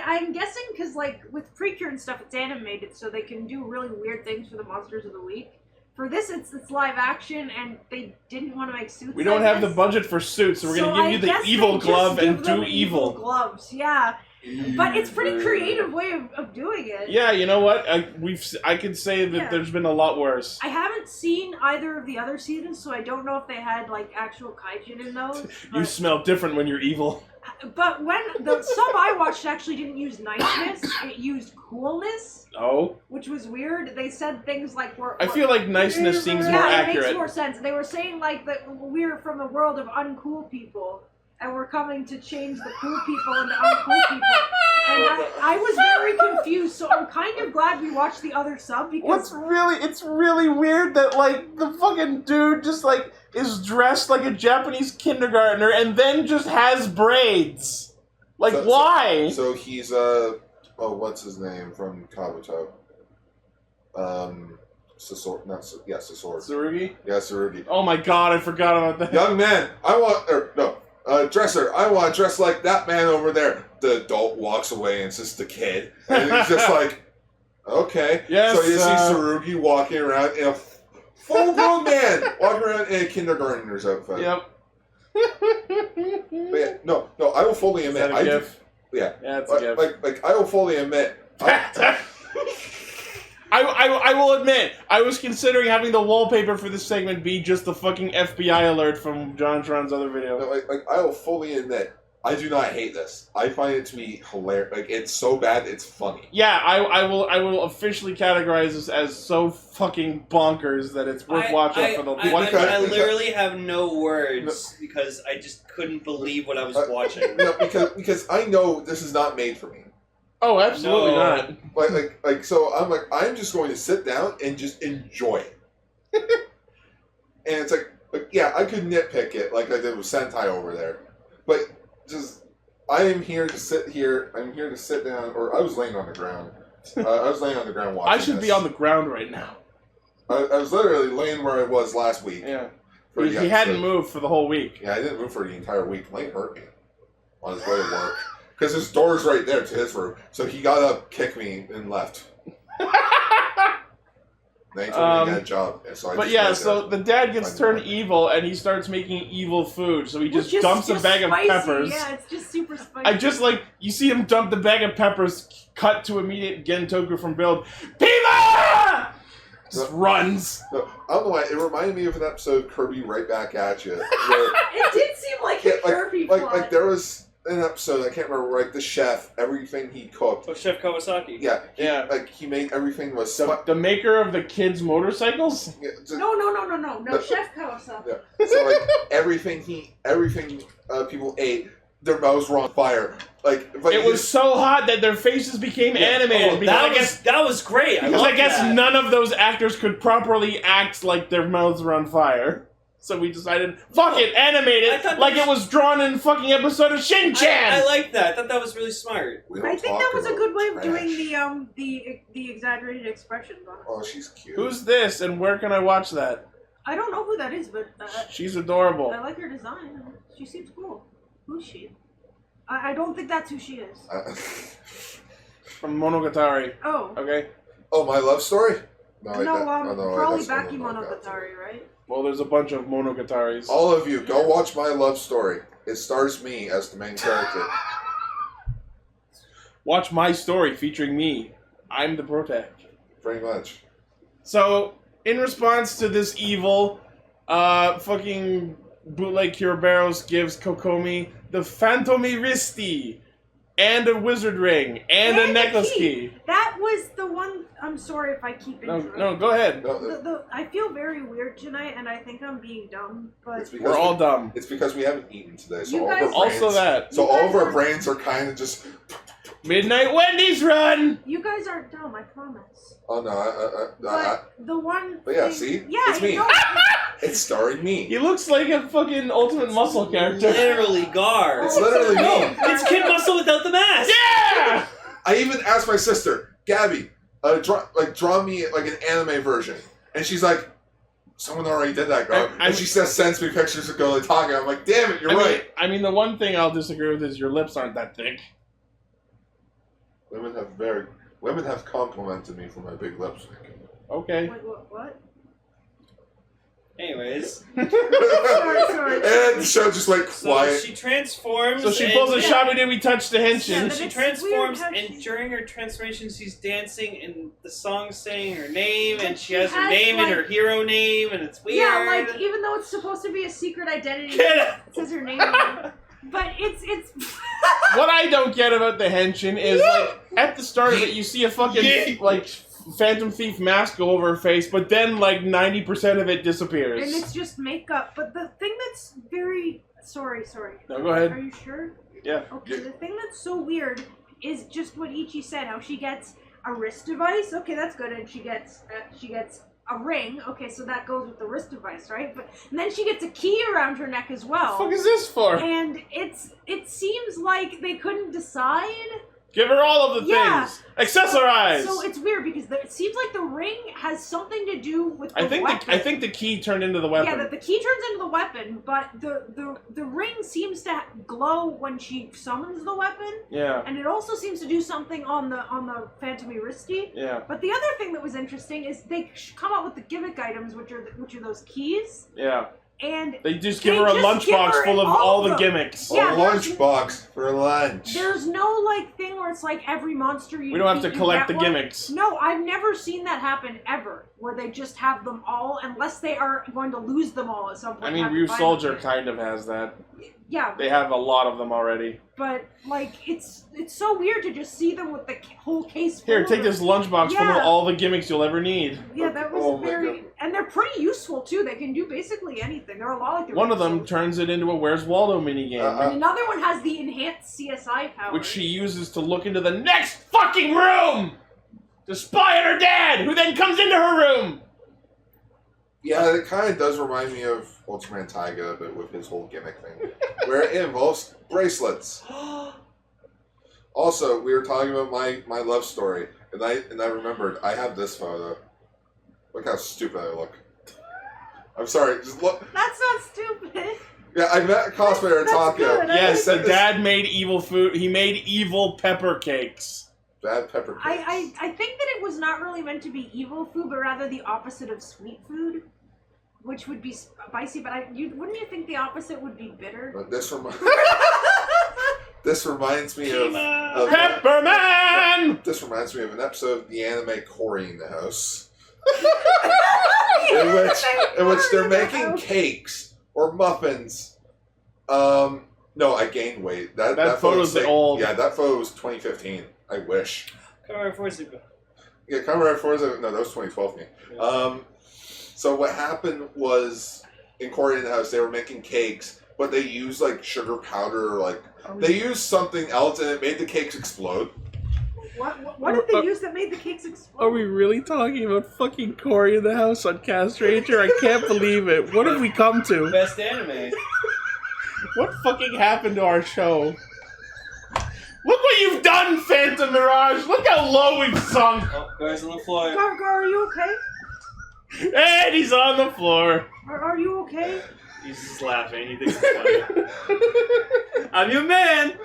I'm guessing because, like, with Precure and stuff, it's animated, so they can do really weird things for the Monsters of the Week. For this, it's live action, and they didn't want to make suits. We don't like have the this. budget for suits, so we're going to So give you I the guess evil they just glove and give them do evil. gloves, yeah. But it's pretty creative way of doing it. Yeah, you know what? I could say that Yeah. there's been a lot worse. I haven't seen either of the other seasons, so I don't know if they had like actual kaijin in those. You But, smell different when you're evil. but when the sub I watched actually didn't use niceness, it used coolness, Oh? which was weird. They said things like I feel like niceness seems yeah, more it accurate. makes more sense. They were saying like that we're from the world of uncool people, and we're coming to change the cool people into uncool people. And I was very confused, so I'm kind of glad we watched the other sub because It's really weird that, like, the fucking dude just, like, is dressed like a Japanese kindergartner and then just has braids. Like, why? So he's what's his name from Kabuto? Sasor, not Sa- yeah, Sasor. Tsurugi? Yeah, Tsurugi. Oh my god, I forgot about that. Young man, dresser, I want to dress like that man over there. The adult walks away and it's just the kid. And he's just like, okay. Yes, So you see Tsurugi walking around in a full-grown man, walking around in a kindergartner's outfit. Yep. But yeah, no, I will fully Is admit, that a GIF? Yeah, it's a GIF. like I will fully admit. I will admit, I was considering having the wallpaper for this segment be just the fucking FBI alert from John Tron's other video. No, I will fully admit, I do not hate this. I find it to be hilarious. Like, it's so bad, it's funny. Yeah, I will officially categorize this as so fucking bonkers that it's worth watching for the one I literally have no words because I just couldn't believe what I was watching. No, because I know this is not made for me. Oh, absolutely No. not. So I'm just going to sit down and just enjoy it. And it's like, yeah, I could nitpick it like I did with Sentai over there, but just I am here to sit here. I'm here to sit down, or I was laying on the ground. I was laying on the ground watching. I should be on the ground right now. I was literally laying where I was last week. Yeah. for He the hadn't episode. moved for the whole week. Yeah, I didn't move for the entire week. Lane hurt me on his way to work. Because his door's right there to his room. So he got up, kicked me, and left. Then he told me to get a job. And so I But just yeah, went so there. the dad gets Find turned the evil and he starts making evil food. So he just Which is dumps a just bag spicy. of peppers. Yeah, it's just super spicy. I just like, you see him dump the bag of peppers, cut to immediate Gentoku from Build. Piva! Just runs. No, I don't know why. It reminded me of an episode of Kirby Right Back at You. Where, It did seem like a Kirby plot. like there was an episode, I can't remember, like the chef, everything he cooked. Oh, Chef Kawasaki. Yeah, Yeah. he made everything was The maker of the kids' motorcycles? yeah, just- No, Chef Kawasaki. Yeah. So like everything people ate, their mouths were on fire. Like It was so hot that their faces became animated. Oh, because that was great. because I guess none of those actors could properly act like their mouths were on fire. So we decided, fuck it, animate I it thought like that it was drawn in a fucking episode of Shin-Chan! I like that. I thought that was really smart. We don't I think talk that was a about good way of trash. doing the exaggerated expressions on it. Oh, she's cute. Who's this and where can I watch that? I don't know who that is, but She's adorable. I like her design. She seems cool. Who's she? I don't think that's who she is. From Monogatari. Oh. Okay? Oh, my love story? No, probably that's Baki one of Monogatari, right? Well, there's a bunch of Monogataris. All of you, go watch My Love Story. It stars me as the main character. Watch my story featuring me. I'm the protect. Pretty much. So, in response to this evil, fucking bootleg Kiroberos gives Kokomi the Phantomirage and a wizard ring and a necklace key. That was the one. I'm sorry if I keep interrupting. No, go ahead. No, I feel very weird tonight, and I think I'm being dumb. But it's because We're all dumb. It's because we haven't eaten today, so You all of guys- our brains, Also that. So You all guys of our are- brains are kind of just. Midnight Wendy's run! you guys aren't dumb. I promise. Oh no! But the one. But yeah, thing- see? Yeah, It's me. you know, It's starring me. He looks like a fucking Ultimate Muscle character. Literally Gar. It's literally me. It's Kid Muscle without the mask. Yeah! I even asked my sister, Gabby, draw me like an anime version. And she's like, someone already did that, girl. And she just sends me pictures of Goli Taga. I'm like, damn it, you're right. I mean, the one thing I'll disagree with is your lips aren't that thick. Women have complimented me for my big lips. Okay. Wait, what? Anyways. sorry. And the show just went quiet. So she transforms. So she pulls a Shabby-Dooby touch the henshin. Yeah, She transforms, and during her transformation, she's dancing, and the song's saying her name, and she has her name and her hero name, and it's weird. Yeah, like, even though it's supposed to be a secret identity, Get it says her name on it. But it's... What I don't get about the henshin is, like, at the start of it, you see a fucking, like, Phantom Thief mask go over her face, but then, like, 90% of it disappears. And it's just makeup. But the thing that's very... Sorry. No, go ahead. Are you sure? Yeah. Okay, the thing that's so weird is just what Ichi said, how she gets a wrist device. Okay, that's good. And she gets a ring. Okay, so that goes with the wrist device, right? And then she gets a key around her neck as well. What the fuck is this for? And it seems like they couldn't decide. Give her all of the things. Accessorize. So it's weird because it seems like the ring has something to do with the weapon. I think the key turned into the weapon. Yeah, the key turns into the weapon, but the ring seems to glow when she summons the weapon. Yeah. And it also seems to do something on the Phantomirage. Yeah. But the other thing that was interesting is they come up with the gimmick items, which are those keys. Yeah. And they just give her a lunchbox full of all the gimmicks. Yeah, a lunchbox for lunch. There's no like thing where it's like every monster you. We don't have to collect the gimmicks. No, I've never seen that happen ever. Where they just have them all, unless they are going to lose them all at some point. I mean, Ryusoulger kind of has that. Yeah. They have a lot of them already. But like, it's so weird to just see them with the whole case. Here, take this lunchbox full of all the gimmicks you'll ever need. Yeah, that was very, and they're pretty useful too. They can do basically anything. They're a lot like. One of them turns it into a Where's Waldo minigame. And another one has the enhanced CSI power, which she uses to look into the next fucking room to spy on her dad, who then comes into her room. Yeah, it kind of does remind me of Ultraman Taiga, but with his whole gimmick thing, where it involves bracelets. Also, we were talking about my love story, and I remembered I have this photo. Look how stupid I look. I'm sorry, just look. That's not stupid. Yeah, I met a cosplayer in Tokyo. Yes, the dad made evil food. He made evil pepper cakes. Bad pepper cakes. I think that it was not really meant to be evil food, but rather the opposite of sweet food, which would be spicy. But wouldn't you think the opposite would be bitter? But this reminds me of Pepperman. This reminds me of an episode of the anime Cory in the House, in which they're making cakes or muffins. No, I gained weight. That photo's old. Yeah, that photo was 2015. I wish. Kamen Forza. Yeah, Kamen Forza. No, that was 2012. Me. Yeah. So what happened was in Cory in the House, they were making cakes, but they used like sugar powder, or they used something else, and it made the cakes explode. What did they use that made the cakes explode? Are we really talking about fucking Cory in the House on Castranger? I can't believe it. What have we come to? Best anime. What fucking happened to our show? Look what you've done, Phantomirage! Look how low we've sunk! Oh, Gar's on the floor. Gar, are you okay? And he's on the floor. Are you okay? He's just laughing. He thinks it's funny. I'm your man!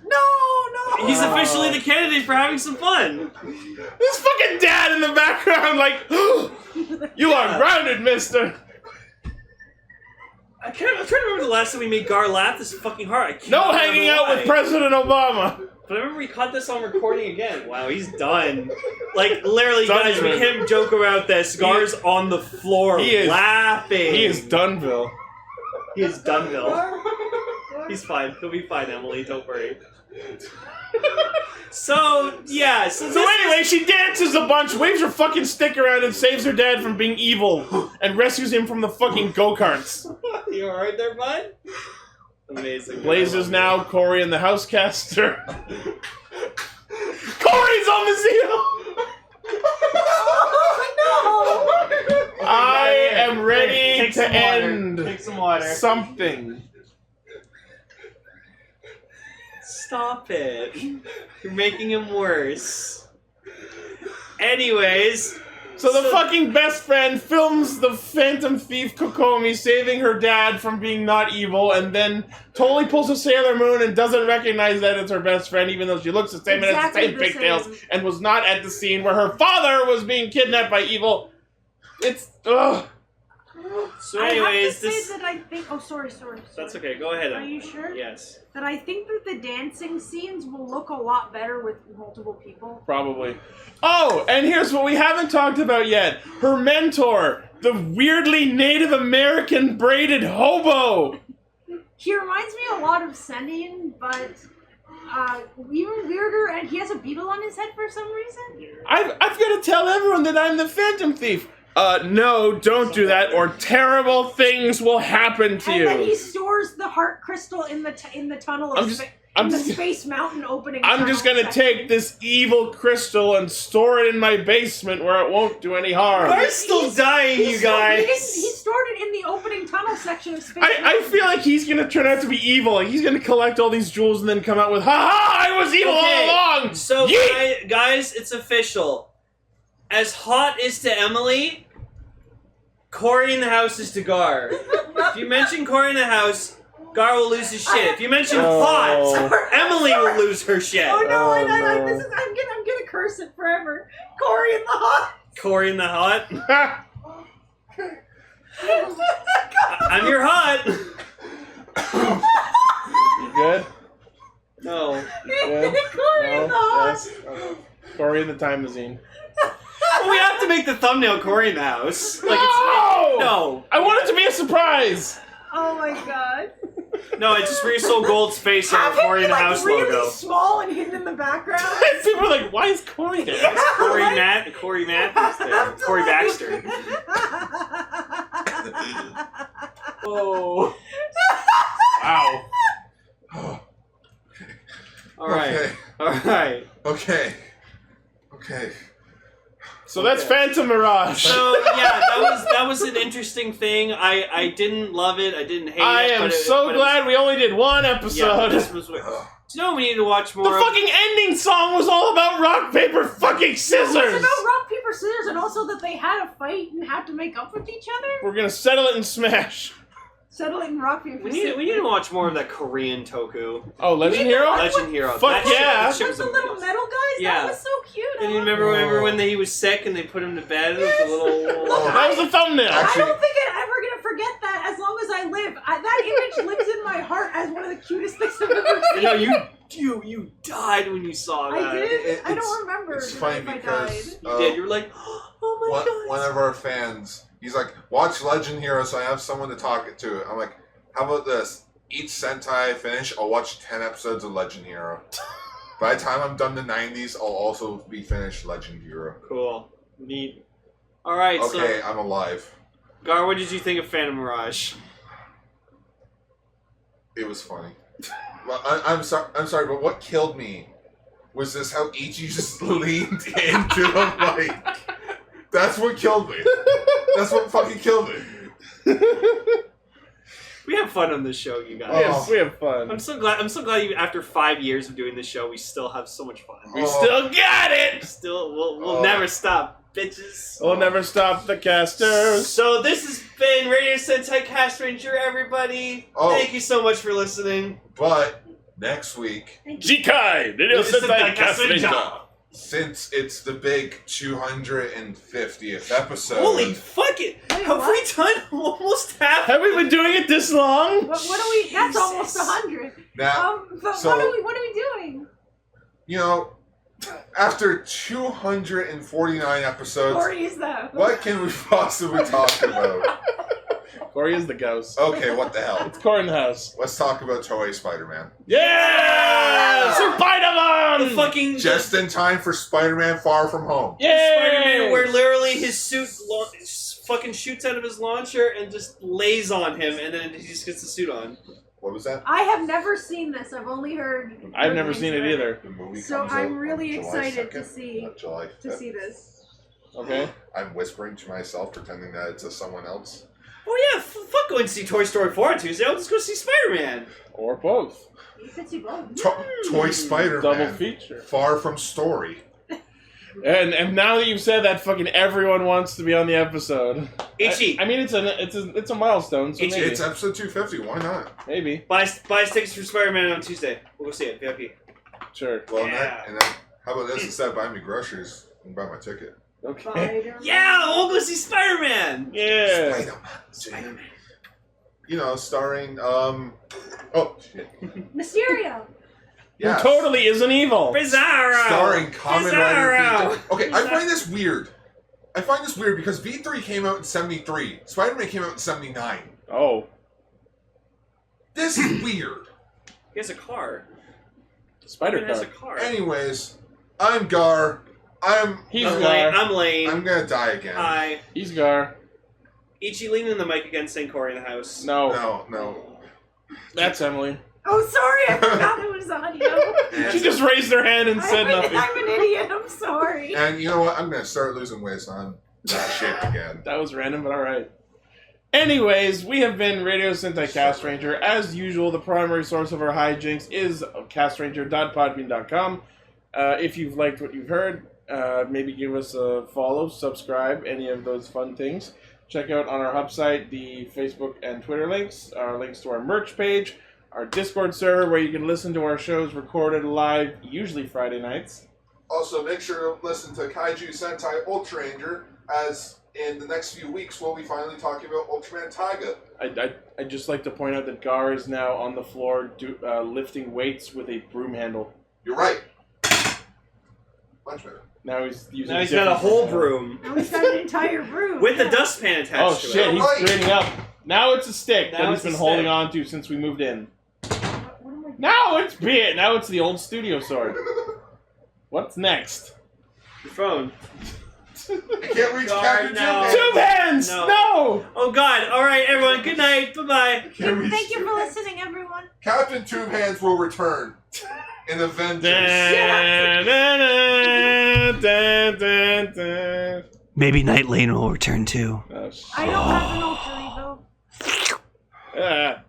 No! He's officially the candidate for having some fun. This fucking dad in the background like, you are grounded, mister! I'm trying to remember the last time we made Gar laugh. This is fucking hard. No hanging out with President Obama. But I remember we caught this on recording again. Wow, he's done. Like, literally, guys, we can't joke about this. Gar's on the floor laughing. He is Dunville. He is Dunville. He's fine. He'll be fine, Emily. Don't worry. So, yeah. So anyway, she dances a bunch, waves her fucking stick around, and saves her dad from being evil, and rescues him from the fucking go-karts. You alright there, bud? Amazing. Blaze is now Cory in the Housecaster. Cory's on the seal! Oh, no! I am ready to end Take some water. something. Stop it. You're making him worse. Anyways. So the fucking best friend films the phantom thief Kokomi saving her dad from being not evil, and then totally pulls a Sailor Moon and doesn't recognize that it's her best friend, even though she looks the same and has the same pigtails, and was not at the scene where her father was being kidnapped by evil. It's ugh. So anyways, I have to say that I think. Oh, sorry. That's okay. Go ahead. Are you sure? Yes. That I think that the dancing scenes will look a lot better with multiple people. Probably. Oh, and here's what we haven't talked about yet. Her mentor, the weirdly Native American braided hobo. He reminds me a lot of Senin, but even weirder, and he has a beetle on his head for some reason. I've got to tell everyone that I'm the Phantom Thief. No, don't do that, or terrible things will happen to you. And then he stores the heart crystal in the tunnel of the Space Mountain opening. I'm just gonna take this evil crystal and store it in my basement where it won't do any harm. We're still dying, you guys. He stored it in the opening tunnel section of Space Mountain. I feel like he's gonna turn out to be evil. Like he's gonna collect all these jewels and then come out with, "Ha ha! I was evil all along." So, guys, it's official. As hot is to Emily, Corey in the house is to Gar. If you mention Corey in the house, Gar will lose his shit. If you mention hot, Emily will lose her shit. Oh no! I'm gonna curse it forever. Corey in the hot. Corey in the hot. I'm your hot. You good? No. Good? Corey in the hot. Yes. Corey in the time machine. Well, we have to make the thumbnail Corey in the house. Like no. I want it to be a surprise. Oh my god. No, it's just RyusoulGold's face on the Corey in the house really logo. small and hidden in the background. People are like, "Why is Corey there?" Corey Matthews there. Corey Baxter. Oh. Wow. Alright. Okay. So that's Phantomirage. So yeah, that was an interesting thing. I didn't love it. I didn't hate it. I am so glad we only did one episode. Yeah, this was weird. Do you know we need to watch more? The fucking ending song was all about rock, paper, fucking scissors. It's about rock, paper, scissors, and also that they had a fight and had to make up with each other. We're gonna settle it in Smash. Settle it in rock, paper, we scissors. need to watch more of that Korean toku. Oh, Legend Hero? Legend Hero. Fuck yeah. That shit With was the little metal guys? Yeah. That was so cute. And you remember when he was sick and they put him to bed with the little... That was the thumbnail. I don't think I'm ever going to forget that as long as I live. That image lives in my heart as one of the cutest things I've ever seen. You died when you saw that. I did? I don't remember. It's funny because You did. You were like, oh my god. one of our fans, he's like, "Watch Legend Hero so I have someone to talk it to." I'm like, "How about this? Each Sentai I finish, I'll watch 10 episodes of Legend Hero. By the time I'm done the 90s, I'll also be finished Legend Hero." Cool. Neat. Alright, Okay, so... I'm alive. Gar, what did you think of Phantomirage? It was funny. Well, I'm sorry, but what killed me was this how Ichi just leaned into the mic. That's what killed me. That's what fucking killed me. We have fun on this show, you guys. Yes, we have fun. I'm so glad after 5 years of doing this show, we still have so much fun. We still got it! We'll never stop, bitches. We'll never stop the casters. So this has been Radio Sentai Castranger, everybody. Thank you so much for listening. But next week, Jikai, Radio Sentai Castranger. Since it's the big 250th episode. Holy fuck it! Have we done almost half? Have we been doing it this long? What are we? That's almost 100. Now, but so, what are we doing? You know, after 249 episodes, what can we possibly talk about? Corey is the ghost. Okay, what the hell? It's Corey in the house. Let's talk about Toei Spider-Man. Yeah! Spider-Man! The fucking... Just in time for Spider-Man Far From Home. Yeah! Spider-Man where literally his suit fucking shoots out of his launcher and just lays on him and then he just gets the suit on. What was that? I have never seen this. I've only heard. I've never seen it either. The movie So comes I'm out really on July excited 2nd, to see not July 5th. this. Okay. I'm whispering to myself, pretending that it's someone else. Oh yeah, fuck going to see Toy Story 4 on Tuesday. I'll just go see Spider-Man. Or both. You could see both. Toy Spider-Man. Double feature. Far from story. And now that you've said that, fucking everyone wants to be on the episode. Ichi. I mean, it's a milestone. So Ichi. maybe. It's episode 250. Why not? Maybe. Buy tickets for Spider-Man on Tuesday. We'll go see it. VIP. Sure. Well, Yeah. and then, how about this? Instead of buying me groceries, you can buy my ticket. Okay. Spider-Man. Yeah, we'll go see Spider-Man. Yeah. Spider-Man. Spider-Man. You know, starring, oh, shit. Mysterio. Yes. Who totally isn't evil. Bizarro. Starring Kamen Bizarro. Rider V3. Okay, I find this weird. Because V3 came out in 73. Spider-Man came out in 79. Oh. This is weird. He has a car. Spider He has a car. car. Anyways, I'm Gar. He's I'm Gar. Lane. I'm Lane. I'm gonna die again. Hi. He's Gar. Ichi, lean in the mic again, saying Corey in the house. No. No. That's Emily. Oh, sorry, I forgot it was audio. She just raised her hand and said nothing. I'm an idiot. I'm sorry. And you know what? I'm gonna start losing weight, so I'm that shape again. That was random, but alright. Anyways, we have been Radio Sentai Castranger. As usual, the primary source of our hijinks is castranger.podbean.com. If you've liked what you've heard, maybe give us a follow, subscribe, any of those fun things. Check out on our hub site the Facebook and Twitter links, our links to our merch page, our Discord server where you can listen to our shows recorded live, usually Friday nights. Also, make sure to listen to Kaiju Sentai Ultra Ranger, as in the next few weeks we'll be finally talking about Ultraman Taiga. I'd just like to point out that Gar is now on the floor lifting weights with a broom handle. You're right. Much better. Now he's using Now he's got a whole broom. Now he's got an entire room. With the dustpan attached Oh to shit, it. he's straightening up. Now it's a stick Now that he's it's a been holding stick. on to since we moved in. What am I Now it's bit. Now it's the old studio sword. What's next? Your phone. I can't reach God, Captain no. Two Two hands! No. No! Oh god. Alright, everyone. Good night. Bye-bye. Thank you for listening, everyone. Captain Two Hands will return in Avengers. Dun, dun, dun, dun, dun. Maybe Night Lane will return too. Oh, shit. I don't have an alter ego. Ah.